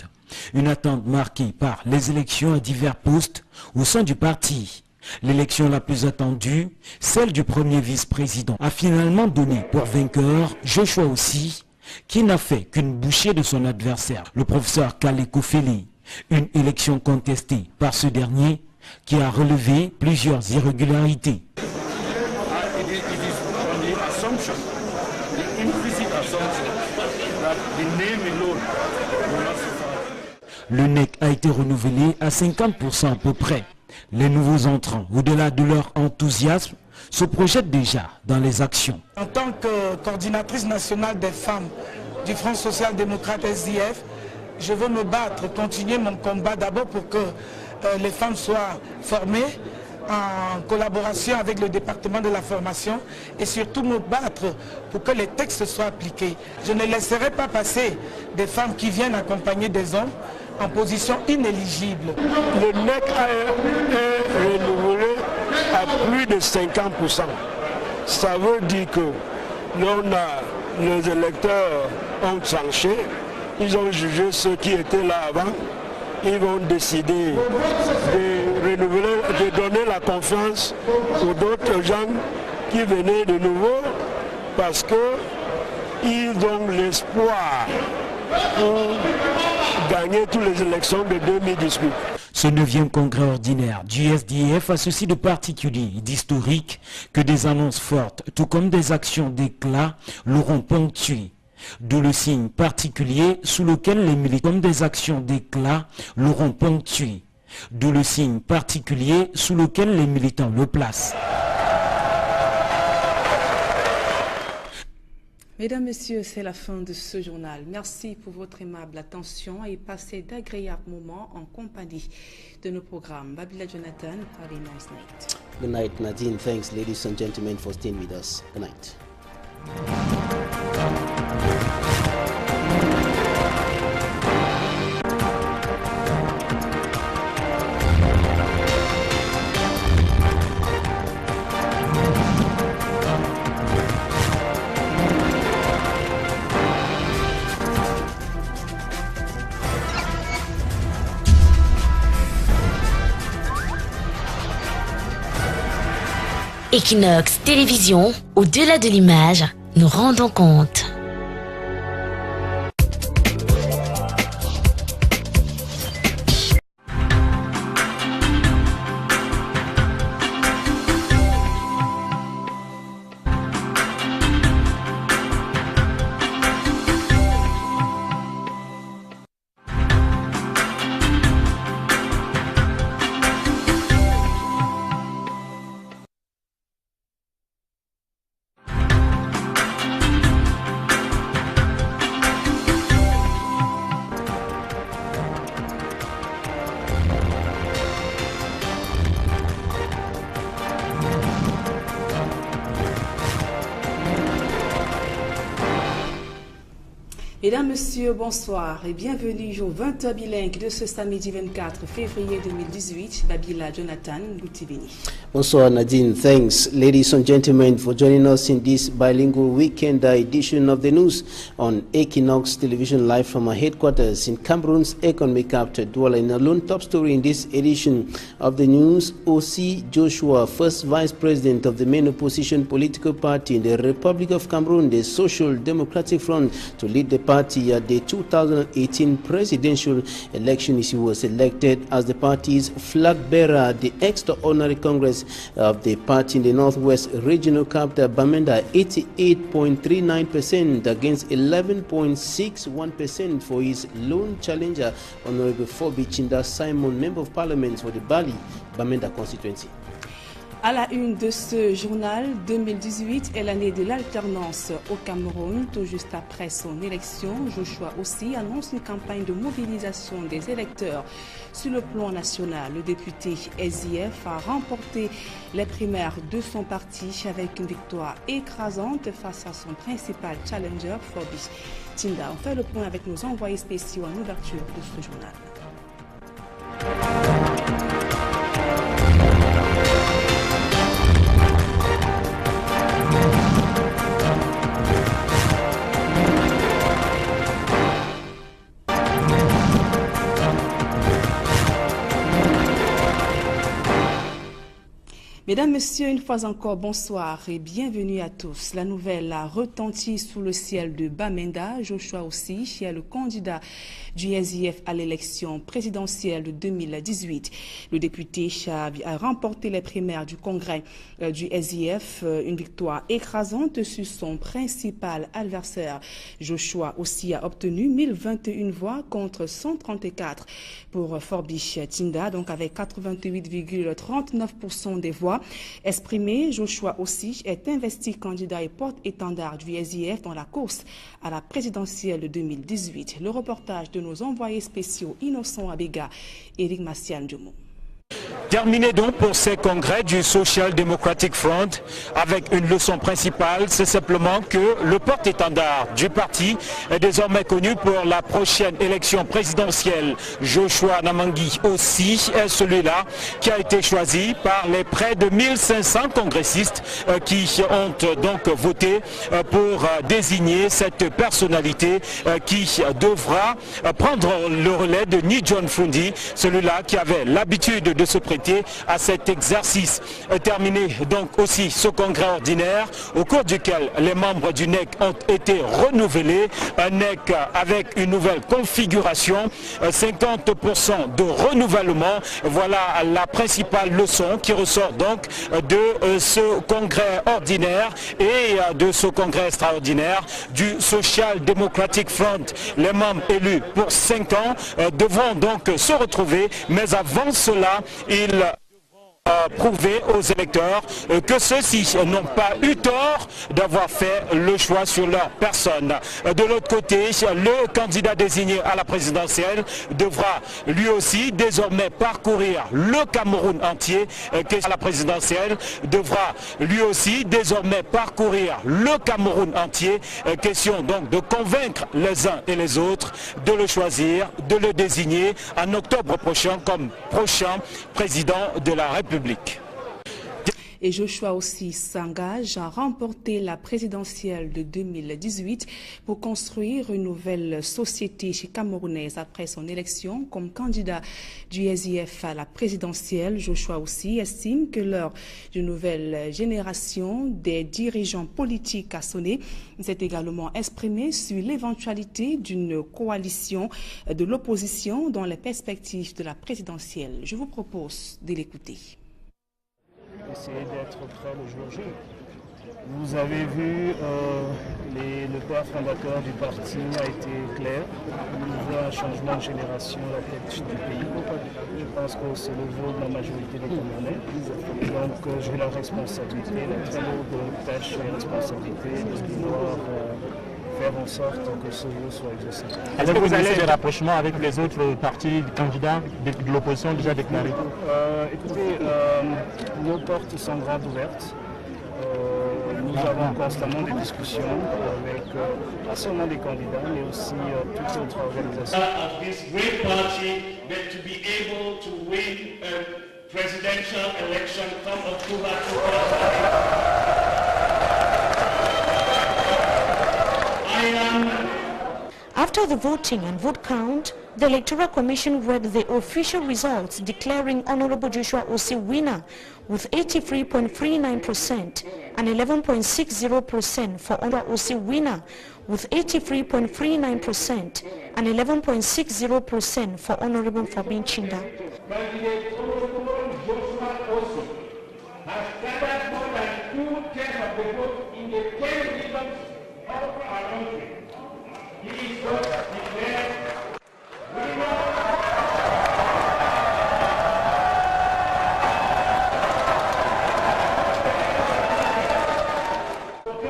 Une attente marquée par les élections à divers postes au sein du parti. L'élection la plus attendue, celle du premier vice-président, a finalement donné pour vainqueur Joshua aussi, qui n'a fait qu'une bouchée de son adversaire, le professeur Kaleko Fele. Une élection contestée par ce dernier qui a relevé plusieurs irrégularités. Le NEC a été renouvelé à 50% à peu près. Les nouveaux entrants, au-delà de leur enthousiasme, se projettent déjà dans les actions. En tant que coordinatrice nationale des femmes du Front social-démocrate SDF, je veux me battre, continuer mon combat d'abord pour que les femmes soient formées en collaboration avec le département de la formation et surtout me battre pour que les textes soient appliqués. Je ne laisserai pas passer des femmes qui viennent accompagner des hommes en position inéligible. Le NEC est renouvelé à plus de 50%. Ça veut dire que les électeurs ont tranché, ils ont jugé ceux qui étaient là avant, ils vont décider de renouveler, de donner la confiance aux d'autres gens qui venaient de nouveau parce qu'ils ont l'espoir pour gagner toutes les élections de 2018. Ce 9e congrès ordinaire du SDF a ceci de particulier et d'historique que des annonces fortes, tout comme des actions d'éclat, l'auront ponctué. D'où le signe particulier sous lequel les militants des actions d'éclat l'auront ponctué. D'où le signe particulier sous lequel les militants le placent. Mesdames, Messieurs, c'est la fin de ce journal. Merci pour votre aimable attention et passez d'agréables moments en compagnie de nos programmes. Babila Jonathan, have a nice night. Good night, Nadine. Thanks, ladies and gentlemen, for staying with us. Good night. Equinox Télévision, au-delà de l'image, nous rendons compte. Mesdames, Messieurs, bonsoir et bienvenue au 20h bilingue de ce samedi 24 février 2018. Babila Jonathan Goutibini. Bonsoir Nadine, thanks ladies and gentlemen for joining us in this bilingual weekend edition of the news on Equinox Television live from our headquarters in Cameroon's economic capital Douala. In a lone top story in this edition of the news, O.C. Joshua, first vice president of the main opposition political party in the Republic of Cameroon, the Social Democratic Front, to lead the party at the 2018 presidential election. He was elected as the party's flag bearer at the extraordinary congress of the party in the Northwest Regional Capital Bamenda, 88.39% against 11.61% for his lone challenger, Honorable Fobi Chinda Simon, Member of Parliament for the Bali Bamenda constituency. À la une de ce journal, 2018 est l'année de l'alternance au Cameroun. Tout juste après son élection, Joshua aussi annonce une campagne de mobilisation des électeurs. Sur le plan national, le député SIF a remporté les primaires de son parti avec une victoire écrasante face à son principal challenger, Fobi Chinda. On fait le point avec nos envoyés spéciaux en ouverture de ce journal. Mesdames, Messieurs, une fois encore, bonsoir et bienvenue à tous. La nouvelle a retenti sous le ciel de Bamenda. Joshua aussi est le candidat du SIF à l'élection présidentielle de 2018. Le député a remporté les primaires du congrès du SIF, une victoire écrasante sur son principal adversaire. Joshua aussi a obtenu 1021 voix contre 134 pour Fobi Chinda, donc avec 88,39% des voix exprimé. Joshua aussi est investi candidat et porte-étendard du SIF dans la course à la présidentielle de 2018. Le reportage de nos envoyés spéciaux Innocent Abega et Eric Massian Djoumou. Terminé donc pour ces congrès du Social Democratic Front avec une leçon principale, c'est simplement que le porte-étendard du parti est désormais connu pour la prochaine élection présidentielle. Joshua Namangui aussi est celui-là qui a été choisi par les près de 1500 congressistes qui ont donc voté pour désigner cette personnalité qui devra prendre le relais de Nidjon Fundi, celui-là qui avait l'habitude de se prêter à cet exercice. Terminé donc aussi ce congrès ordinaire au cours duquel les membres du NEC ont été renouvelés. Un NEC avec une nouvelle configuration, 50% de renouvellement. Voilà la principale leçon qui ressort donc de ce congrès ordinaire et de ce congrès extraordinaire du Social Democratic Front. Les membres élus pour 5 ans devront donc se retrouver, mais avant cela, ils devront prouver aux électeurs que ceux-ci n'ont pas eu tort d'avoir fait le choix sur leur personne. De l'autre côté, le candidat désigné à la présidentielle devra lui aussi désormais parcourir le Cameroun entier. À la présidentielle devra lui aussi désormais parcourir le Cameroun entier. Question donc de convaincre les uns et les autres de le choisir, de le désigner en octobre prochain comme prochain président de la République. Et Joshua aussi s'engage à remporter la présidentielle de 2018 pour construire une nouvelle société camerounaise après son élection comme candidat du SIF à la présidentielle. Joshua aussi estime que l'heure d'une nouvelle génération des dirigeants politiques a sonné. Il s'est également exprimé sur l'éventualité d'une coalition de l'opposition dans les perspectives de la présidentielle. Je vous propose de l'écouter. Essayer d'être prêt le jour J. Vous avez vu, le père fondateur du parti a été clair. Il veut un changement de génération à la tête du pays. Je pense que c'est le vote de la majorité des Camerounais. Donc j'ai la responsabilité, la très lourde tâche et responsabilité de pouvoir faire en sorte que ce vote soit exaucé. Est-ce que vous avez des rapprochements avec les autres partis candidats de l'opposition déjà déclarés? Écoutez, nos portes sont grandes ouvertes. Nous nous avons constamment des discussions avec pas seulement des candidats, mais aussi toute autre organisation. Of this great party that to be able to win a presidential election come October 2008. After the voting and vote count, the Electoral Commission read the official results declaring Honorable Joshua Osei winner with 83.39% and 11.60% for Honorable Osei winner with 83.39% and 11.60% for Honorable Fabien Chinda. President Joshua Osei has gathered more than 2/10 of the vote in the 10 regions of our country. He is thus declared winner.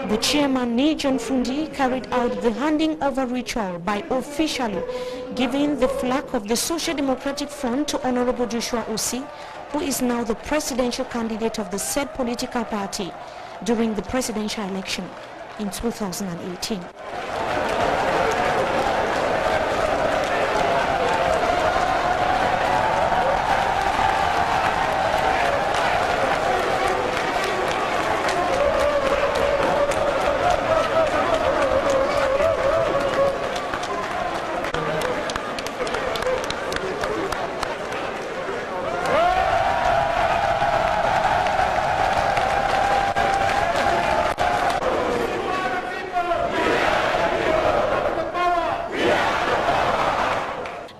The chairman, Nijon Fundi, carried out the handing over ritual by officially giving the flag of the Social Democratic Front to Honorable Joshua Osei, who is now the presidential candidate of the said political party during the presidential election in 2018.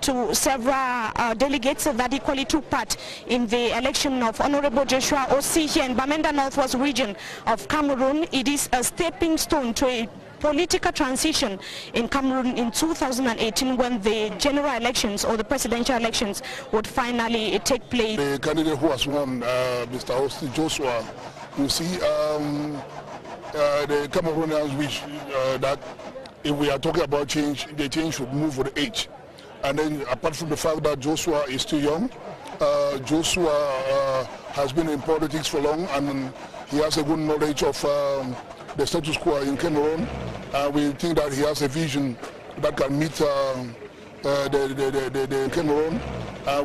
To several delegates that equally took part in the election of Honorable Joshua Osei here in Bamenda Northwest region of Cameroon. It is a stepping stone to a political transition in Cameroon in 2018 when the general elections or the presidential elections would finally take place. The candidate who has won, Mr. Osei Joshua, you see the Cameroonians wish that if we are talking about change, the change should move with age. And then apart from the fact that Joshua is still young, Joshua has been in politics for long and he has a good knowledge of the status quo in Cameroon. We think that he has a vision that can meet the Cameroon.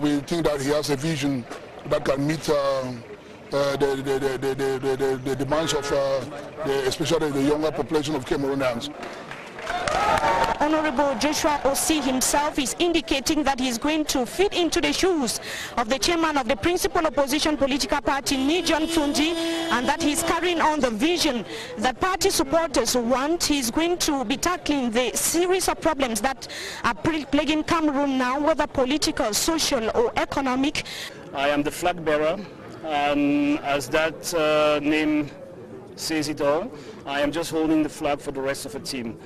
We think that he has a vision that can meet the demands of especially the younger population of Cameroonians. Honorable Joshua Osei himself is indicating that he's going to fit into the shoes of the chairman of the principal opposition political party, Nijon Fundi, and that he's carrying on the vision that party supporters want. He's going to be tackling the series of problems that are plaguing Cameroon now, whether political, social or economic. I am the flag bearer, and as that name says it all, I am just holding the flag for the rest of the team.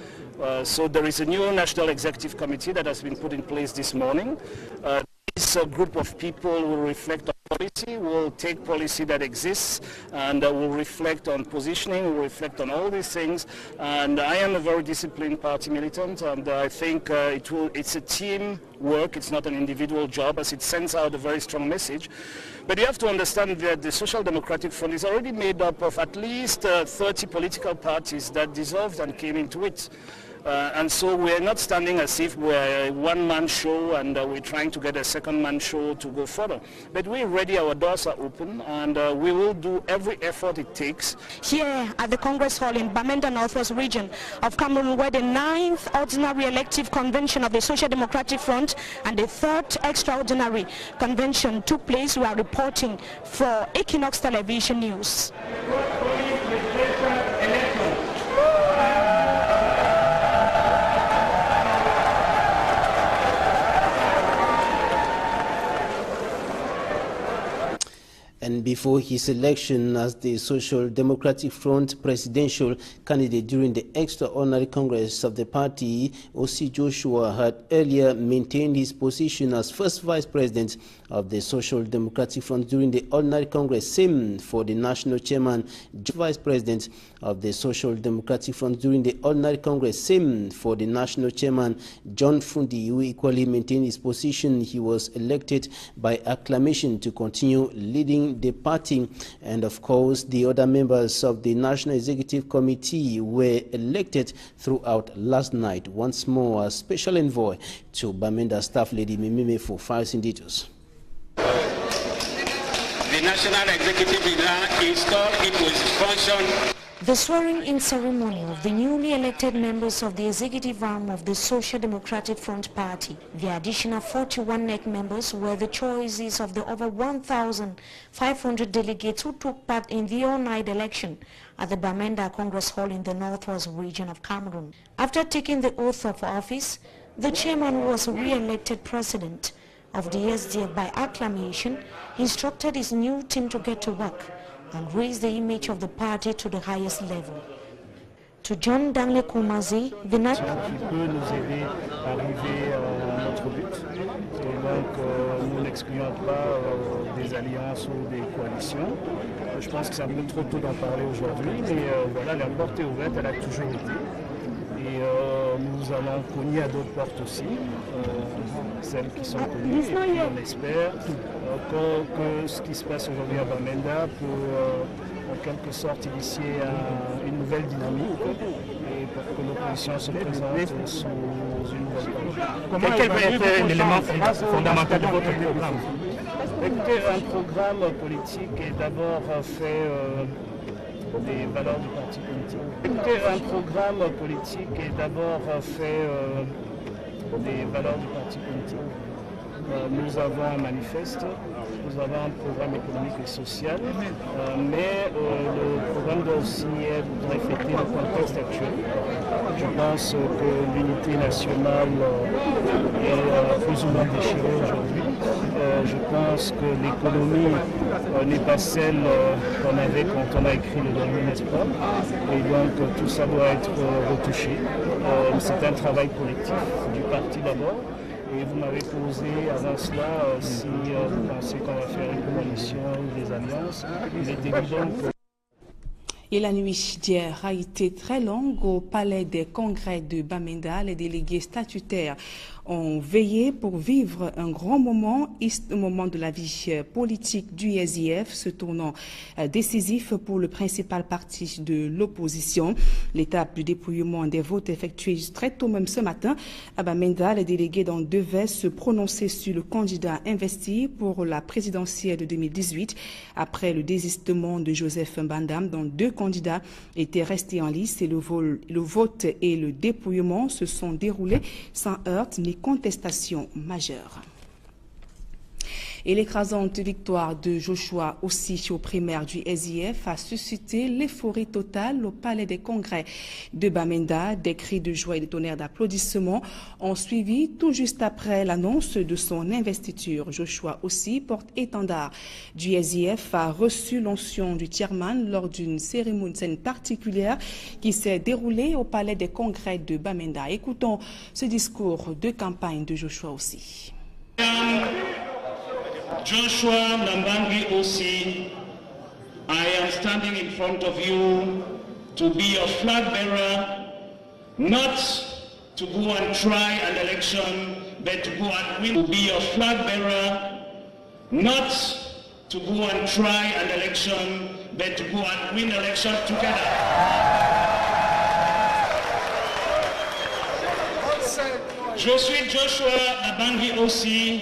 So there is a new National Executive Committee that has been put in place this morning. This group of people will reflect on policy, will take policy that exists and will reflect on positioning, will reflect on all these things. And I am a very disciplined party militant, and I think it's a team work, it's not an individual job, as it sends out a very strong message. But you have to understand that the Social Democratic Front is already made up of at least 30 political parties that dissolved and came into it. And so we're not standing as if we're a one-man show and we're trying to get a second-man show to go further. But we're ready, our doors are open, and we will do every effort it takes. Here at the Congress Hall in Bamenda Northwest region of Cameroon, where the 9th Ordinary Elective Convention of the Social Democratic Front and the 3rd Extraordinary Convention took place, we are reporting for Equinox Television News. And before his election as the Social Democratic Front presidential candidate during the extraordinary Congress of the party, Osei Joshua had earlier maintained his position as first vice president of the Social Democratic Front during the ordinary Congress. Same for the national chairman, vice president of the Social Democratic Front during the ordinary Congress. Same for the national chairman, John Fundi, who equally maintained his position. He was elected by acclamation to continue leading the party. And of course, the other members of the National Executive Committee were elected throughout last night. Once more, a special envoy to Bamenda Staff Lady Mimime for files and details. The National Executive is now installed into its function. The swearing-in ceremony of the newly elected members of the executive arm of the Social Democratic Front Party. The additional 41 NEC members were the choices of the over 1,500 delegates who took part in the all-night election at the Bamenda Congress Hall in the northwest region of Cameroon. After taking the oath of office, the chairman was re-elected president of the SDF by acclamation, instructed his new team to get to work and raise the image of the party to the highest level. To John Danley Koumazi, the national... Qui peut nous aider à arriver à notre but. Et donc, nous n'excluons pas des alliances ou des coalitions. Je pense que c'est un peu trop tôt d'en parler aujourd'hui, mais voilà, la porte est ouverte, elle a toujours été. Et nous allons cogner à d'autres portes aussi, celles qui sont connues. Et puis on espère que ce qui se passe aujourd'hui à Bamenda peut en quelque sorte initier une nouvelle dynamique et pour que l'opposition se présente sous une nouvelle page. Quel va être l'élément fondamental de votre programme? Écoutez, un programme politique est d'abord fait des valeurs du parti politique. Écoutez, un programme politique est d'abord fait des valeurs du parti politique. Nous avons un manifeste, nous avons un programme économique et social, mais le programme doit aussi refléter le contexte actuel. Je pense que l'unité nationale est plus ou moins déchirée aujourd'hui. Je pense que l'économie n'est pas celle qu'on avait quand on a écrit le dernier, n'est-ce pas? Et donc tout ça doit être retouché. C'est un travail collectif du parti d'abord. Et vous m'avez posé avant cela si vous pensez qu'on va faire une coalition ou des alliances. Il est évident que... Et la nuit d'hier a été très longue au palais des congrès de Bamenda. Les délégués statutaires ont veillé pour vivre un grand moment, au moment de la vie politique du SDF, ce tournant décisif pour le principal parti de l'opposition. L'étape du dépouillement des votes effectuée très tôt même ce matin à Bamenda, les délégués devaient se prononcer sur le candidat investi pour la présidentielle de 2018 après le désistement de Joseph Mbandam, dont 2 candidats étaient restés en lice et le vote et le dépouillement se sont déroulés sans heurts ni contestation majeure. Et l'écrasante victoire de Joshua aussi aux primaires du SIF a suscité l'euphorie totale au palais des congrès de Bamenda. Des cris de joie et des tonnerres d'applaudissements ont suivi tout juste après l'annonce de son investiture. Joshua aussi, porte-étendard du SIF, a reçu l'onction du chairman lors d'une cérémonie particulière qui s'est déroulée au palais des congrès de Bamenda. Écoutons ce discours de campagne de Joshua aussi. Joshua Nambangi Osi, I am standing in front of you to be your flag bearer, not to go and try an election, but to go and win. To be your flag bearer, not to go and try an election, but to go and win election together. Je suis Joshua Nambangi Osi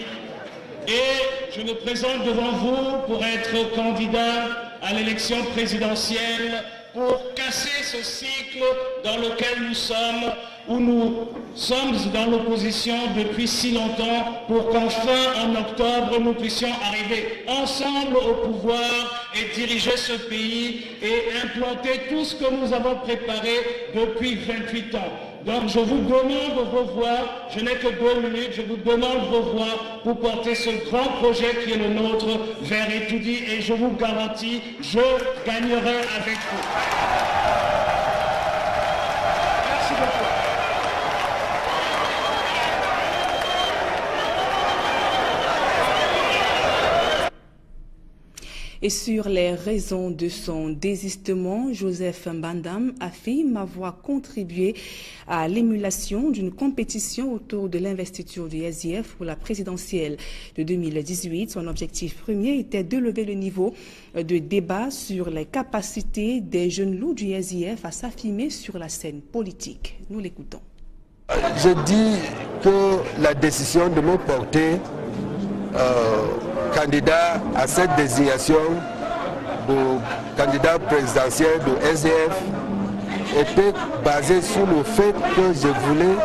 et je me présente devant vous pour être candidat à l'élection présidentielle pour casser ce cycle dans lequel nous sommes, où nous sommes dans l'opposition depuis si longtemps, pour qu'enfin en octobre nous puissions arriver ensemble au pouvoir et diriger ce pays et implanter tout ce que nous avons préparé depuis 28 ans. Donc je vous demande vos voix, je n'ai que 2 minutes, je vous demande vos voix pour porter ce grand projet qui est le nôtre vers Etoudi et je vous garantis, je gagnerai avec vous. Merci beaucoup. Et sur les raisons de son désistement, Joseph Mbandam affirme avoir contribué à l'émulation d'une compétition autour de l'investiture du SDF pour la présidentielle de 2018. Son objectif premier était de lever le niveau de débat sur les capacités des jeunes loups du SDF à s'affirmer sur la scène politique. Nous l'écoutons. Je dis que la décision de me porter candidat à cette désignation de candidat présidentiel de SDF était basée sur le fait que je voulais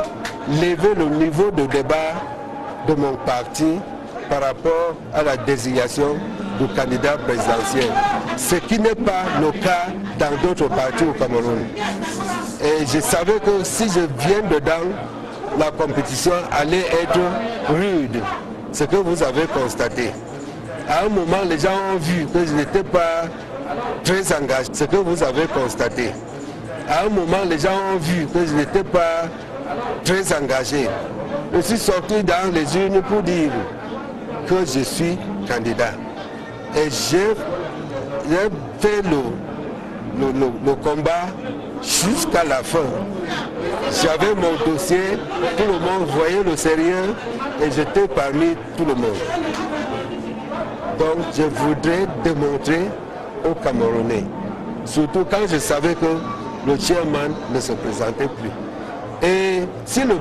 lever le niveau de débat de mon parti par rapport à la désignation du candidat présidentiel. Ce qui n'est pas le cas dans d'autres partis au Cameroun. Et je savais que si je viens dedans, la compétition allait être rude. Ce que vous avez constaté. À un moment, les gens ont vu que je n'étais pas très engagé. Ce que vous avez constaté. À un moment, les gens ont vu que je n'étais pas très engagé. Je suis sorti dans les urnes pour dire que je suis candidat. Et j'ai fait le combat jusqu'à la fin. J'avais mon dossier, tout le monde voyait le sérieux et j'étais parmi tout le monde. Donc je voudrais démontrer aux Camerounais, surtout quand je savais que le chairman ne se présentait plus. Et si le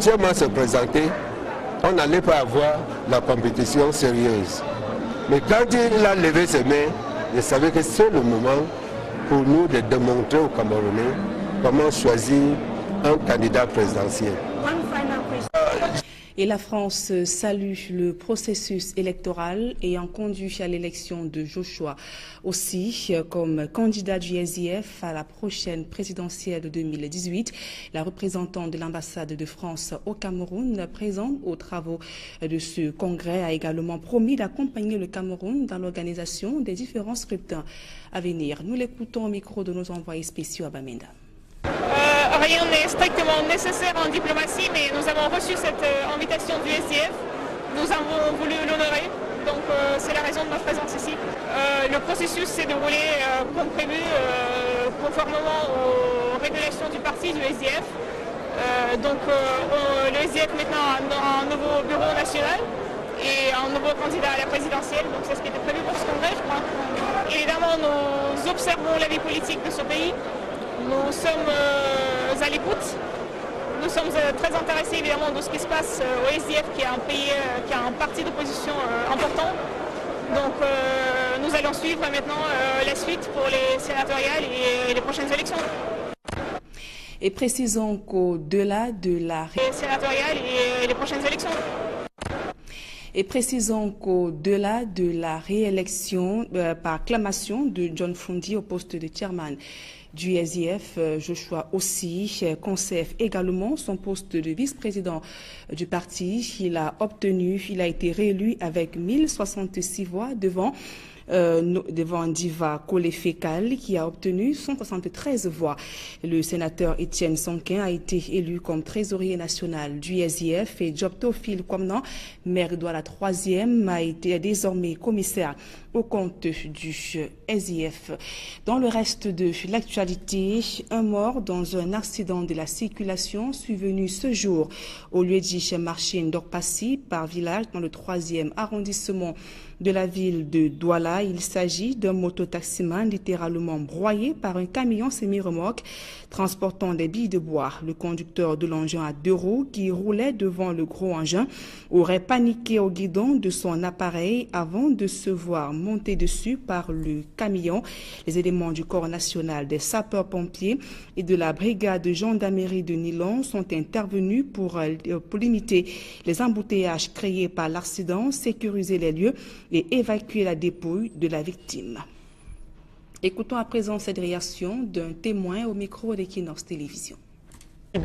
chairman se présentait, on n'allait pas avoir la compétition sérieuse. Mais quand il a levé ses mains, je savais que c'est le moment pour nous de démontrer aux Camerounais comment choisir un candidat présidentiel. Et la France salue le processus électoral ayant conduit à l'élection de Joshua aussi comme candidat du SDF à la prochaine présidentielle de 2018. La représentante de l'ambassade de France au Cameroun, présente aux travaux de ce congrès, a également promis d'accompagner le Cameroun dans l'organisation des différents scrutins à venir. Nous l'écoutons au micro de nos envoyés spéciaux à Bamenda. Rien n'est strictement nécessaire en diplomatie, mais nous avons reçu cette invitation du SDF. Nous avons voulu l'honorer, donc c'est la raison de notre présence ici. Le processus s'est déroulé comme prévu, conformément aux régulations du parti du SDF. Le SDF maintenant a un nouveau bureau national et un nouveau candidat à la présidentielle, donc c'est ce qui était prévu pour ce congrès, je crois. Évidemment, nous observons la vie politique de ce pays. Nous sommes à l'écoute. Nous sommes très intéressés évidemment de ce qui se passe au SDF, qui est un pays, qui a un parti d'opposition important. Donc nous allons suivre maintenant la suite pour les sénatoriales et les prochaines élections. Et précisons qu'au-delà de la... sénatoriales et les prochaines élections. Et précisons qu'au-delà de la réélection par acclamation de John Frondi au poste de chairman du SDF, Joshua aussi conserve également son poste de vice-président du parti. Il a été réélu avec 1066 voix devant Diva Kolé-Fécal qui a obtenu 173 voix. Le sénateur Étienne Sonkin a été élu comme trésorier national du SDF et Job Théophile Kwamnan, maire de la 3e, a été désormais commissaire au compte du SDF. Dans le reste de l'actualité, un mort dans un accident de la circulation survenu ce jour au lieu-dit marché Ndokpassi par village dans le 3e arrondissement de la ville de Douala. Il s'agit d'un mototaximan littéralement broyé par un camion semi-remorque transportant des billes de bois. Le conducteur de l'engin à 2 roues qui roulait devant le gros engin aurait paniqué au guidon de son appareil avant de se voir monté dessus par le camion. Les éléments du Corps national des sapeurs-pompiers et de la brigade de gendarmerie de Nilon sont intervenus pour limiter les embouteillages créés par l'accident, sécuriser les lieux et évacuer la dépouille de la victime. Écoutons à présent cette réaction d'un témoin au micro d'Equinox Télévision. Il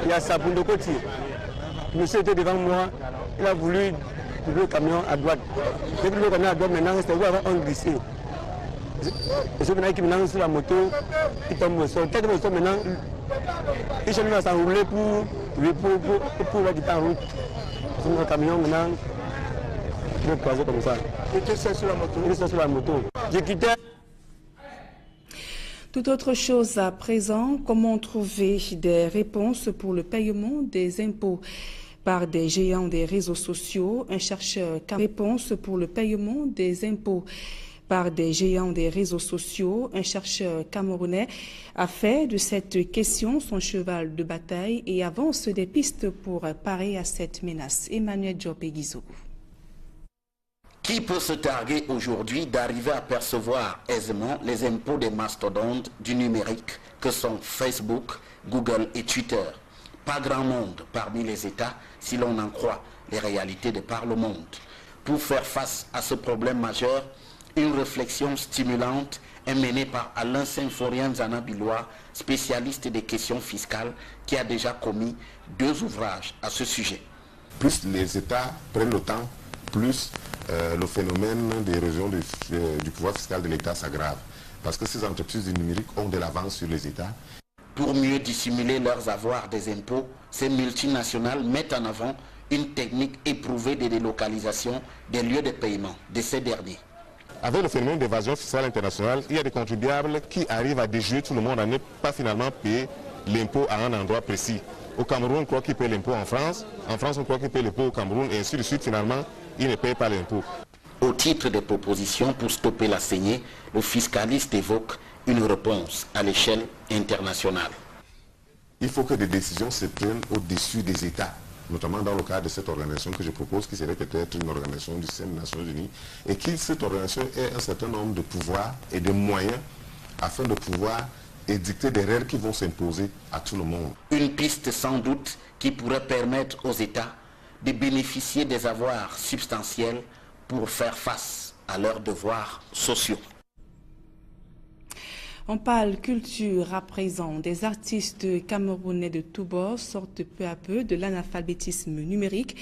y a Sabundo Koti. Monsieur était devant moi, il a voulu lever le camion à droite. Dès que le camion à droite, maintenant, c'est où on glissé. Je suis maintenant qui maintenant sur la moto, il tombe au sol. Peut-être au sol maintenant, il cherche à s'enrouler pour la quitter en route. Sur le camion maintenant, Je vais croiser comme ça. Et tu sais sur la moto? Je suis sur la moto. J'ai quitté. Tout autre chose à présent, comment trouver des réponses pour le paiement des impôts par des géants des réseaux sociaux? Un chercheur réponse pour le paiement des impôts par des géants des réseaux sociaux. Un chercheur camerounais a fait de cette question son cheval de bataille et avance des pistes pour parer à cette menace. Emmanuel Diop-Guizou. Qui peut se targuer aujourd'hui d'arriver à percevoir aisément les impôts des mastodontes du numérique que sont Facebook, Google et Twitter? Pas grand monde parmi les États si l'on en croit les réalités de par le monde. Pour faire face à ce problème majeur, une réflexion stimulante est menée par Alain Symphorien Zanabilois, spécialiste des questions fiscales, qui a déjà commis 2 ouvrages à ce sujet. Plus les États prennent le temps, plus le phénomène d'érosion du pouvoir fiscal de l'État s'aggrave. Parce que ces entreprises du numérique ont de l'avance sur les États. Pour mieux dissimuler leurs avoirs des impôts, ces multinationales mettent en avant une technique éprouvée de délocalisation des lieux de paiement de ces derniers. Avec le phénomène d'évasion fiscale internationale, il y a des contribuables qui arrivent à déjouer tout le monde à ne pas finalement payer l'impôt à un endroit précis. Au Cameroun, on croit qu'il paye l'impôt en France. En France, on croit qu'il paye l'impôt au Cameroun. Et ainsi de suite, finalement, il ne paye pas l'impôt. Au titre des propositions pour stopper la saignée, le fiscaliste évoque une réponse à l'échelle internationale. Il faut que des décisions se prennent au-dessus des États, notamment dans le cadre de cette organisation que je propose, qui serait peut-être une organisation du sein des Nations Unies, et que cette organisation ait un certain nombre de pouvoirs et de moyens afin de pouvoir édicter des règles qui vont s'imposer à tout le monde. Une piste sans doute qui pourrait permettre aux États de bénéficier des avoirs substantiels pour faire face à leurs devoirs sociaux. On parle culture à présent. Des artistes camerounais de tous bords sortent peu à peu de l'analphabétisme numérique.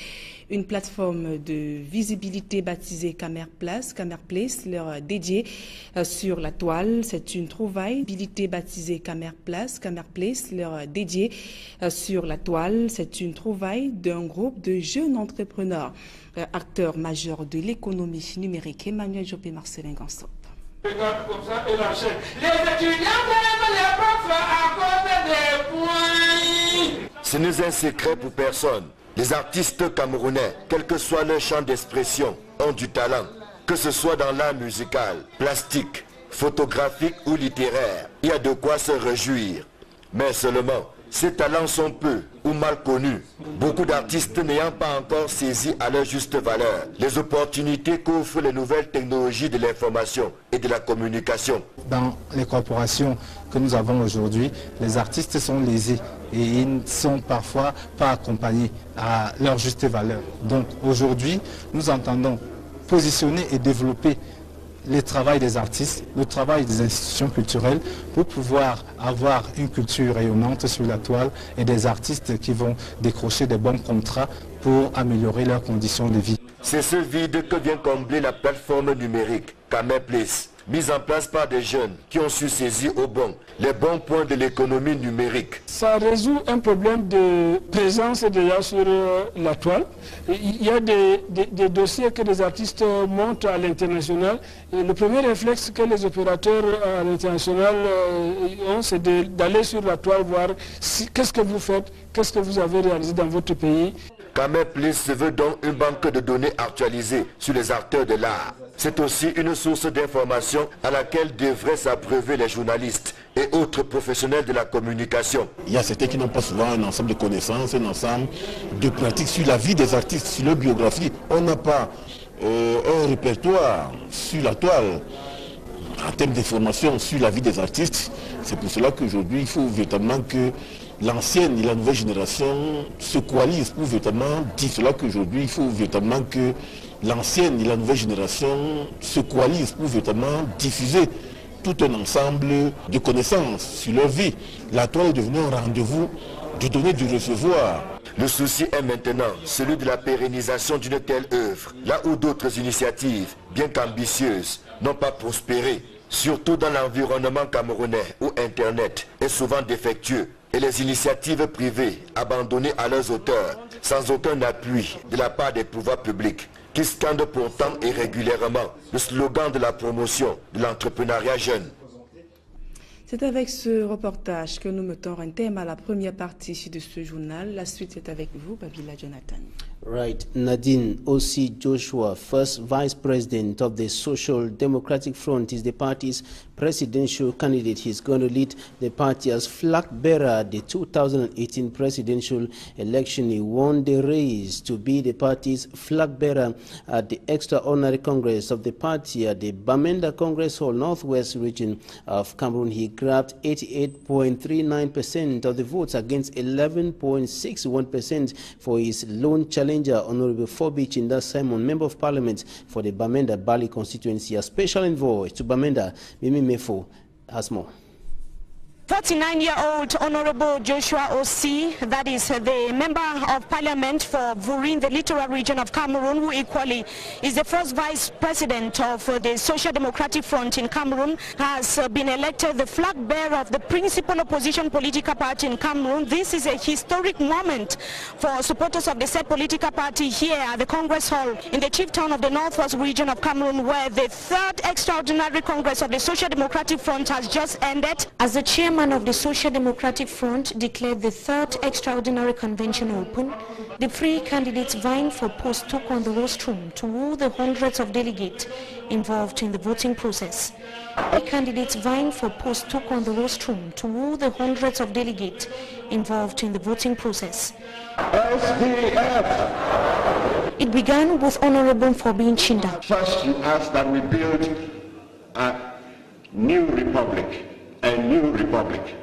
Une plateforme de visibilité baptisée Camerplace leur dédiée sur la toile. C'est une trouvaille. Visibilité baptisée Camerplace leur dédiée sur la toile. C'est une trouvaille d'un groupe de jeunes entrepreneurs, acteurs majeurs de l'économie numérique. Emmanuel Jopé-Marcelin Gansop. Regarde comme ça et la chaîne. Les étudiants même les profs à cause des points. Ce n'est un secret pour personne. Les artistes camerounais, quel que soit leur champ d'expression, ont du talent. Que ce soit dans l'art musical, plastique, photographique ou littéraire, il y a de quoi se réjouir. Mais seulement, ces talents sont peu ou mal connus. Beaucoup d'artistes n'ayant pas encore saisi à leur juste valeur les opportunités qu'offrent les nouvelles technologies de l'information et de la communication. Dans les corporations que nous avons aujourd'hui, les artistes sont lésés et ils ne sont parfois pas accompagnés à leur juste valeur. Donc aujourd'hui, nous entendons positionner et développer le travail des artistes, le travail des institutions culturelles pour pouvoir avoir une culture rayonnante sur la toile et des artistes qui vont décrocher des bons contrats pour améliorer leurs conditions de vie. C'est ce vide que vient combler la plateforme numérique Camerplace, mise en place par des jeunes qui ont su saisir au bon les bons points de l'économie numérique. Ça résout un problème de présence déjà sur la toile. Il y a des dossiers que les artistes montent à l'international. Le premier réflexe que les opérateurs à l'international ont, c'est d'aller sur la toile voir qu'est-ce que vous faites, qu'est-ce que vous avez réalisé dans votre pays. Camerplace se veut donc une banque de données actualisée sur les acteurs de l'art. C'est aussi une source d'information à laquelle devraient s'abreuver les journalistes et autres professionnels de la communication. Il y a certains qui n'ont pas souvent un ensemble de connaissances, un ensemble de pratiques sur la vie des artistes, sur leur biographie. On n'a pas un répertoire sur la toile en termes d'information sur la vie des artistes. C'est pour cela qu'aujourd'hui, il faut véritablement que l'ancienne et la nouvelle génération se coalisent pour véritablement dire cela qu'aujourd'hui, il faut véritablement que l'ancienne et la nouvelle génération se coalisent pour véritablement diffuser tout un ensemble de connaissances sur leur vie. La toile est devenue un rendez-vous du donner, du recevoir. Le souci est maintenant celui de la pérennisation d'une telle œuvre, là où d'autres initiatives, bien qu'ambitieuses, n'ont pas prospéré, surtout dans l'environnement camerounais où Internet est souvent défectueux et les initiatives privées abandonnées à leurs auteurs, sans aucun appui de la part des pouvoirs publics. qui scandent pourtant et régulièrement le slogan de la promotion de l'entrepreneuriat jeune. C'est avec ce reportage que nous mettons un thème à la première partie de ce journal. La suite est avec vous, Babila Jonathan. Right. Nadine Osei Joshua, first Vice President of the Social Democratic Front, is the party's presidential candidate. He's going to lead the party as flag bearer at the 2018 presidential election. He won the race to be the party's flag bearer at the extraordinary congress of the party at the Bamenda Congress Hall, northwest region of Cameroon. He grabbed 88.39% of the votes against 11.61% for his lone challenger, Honorable Fobi Chinda Simon, Member of Parliament for the Bamenda Bali constituency. A special envoy to Bamenda, Mimi Mefo, has more. 39-year-old Honorable Joshua Osei, that is the Member of Parliament for Vurin, the littoral region of Cameroon, who equally is the first Vice President of the Social Democratic Front in Cameroon, has been elected the flag bearer of the principal opposition political party in Cameroon. This is a historic moment for supporters of the said political party here at the Congress Hall in the chief town of the northwest region of Cameroon, where the third extraordinary Congress of the Social Democratic Front has just ended. As the chairman of the Social Democratic Front declared the third extraordinary convention open, the three candidates vying for post took on the rostrum to woo the hundreds of delegates involved in the voting process. The candidates vying for post took on the rostrum to woo the hundreds of delegates involved in the voting process. SDF. It began with Honorable Fobi Chinda. First, you asked that we build a new republic. A new republic.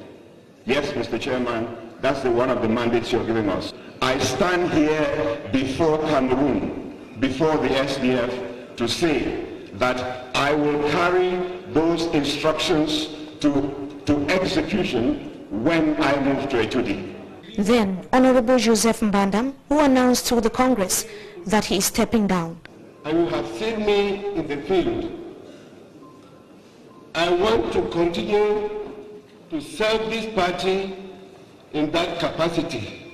Yes, Mr. Chairman, that's one of the mandates you're giving us. I stand here before Cameroon, before the SDF, to say that I will carry those instructions to execution when I move to Etudi. Then, Honorable Joseph Mbandam, who announced to the Congress that he is stepping down. And you have seen me in the field. I want to continue to serve this party in that capacity,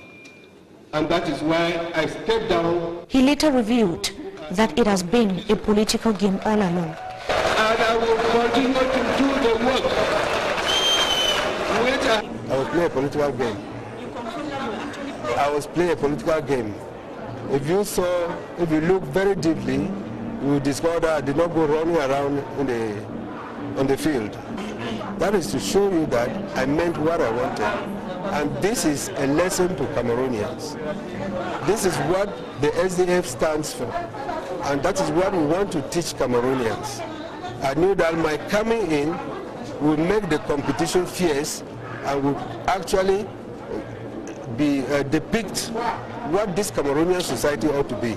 and that is why I stepped down. He later revealed that it has been a political game all along. And I will continue to do the work. I was playing a political game. I was playing a political game. If you look very deeply, you will discover that I did not go running around on the field. That is to show you that I meant what I wanted. And this is a lesson to Cameroonians. This is what the SDF stands for. And that is what we want to teach Cameroonians. I knew that my coming in will make the competition fierce and will actually depict what this Cameroonian society ought to be.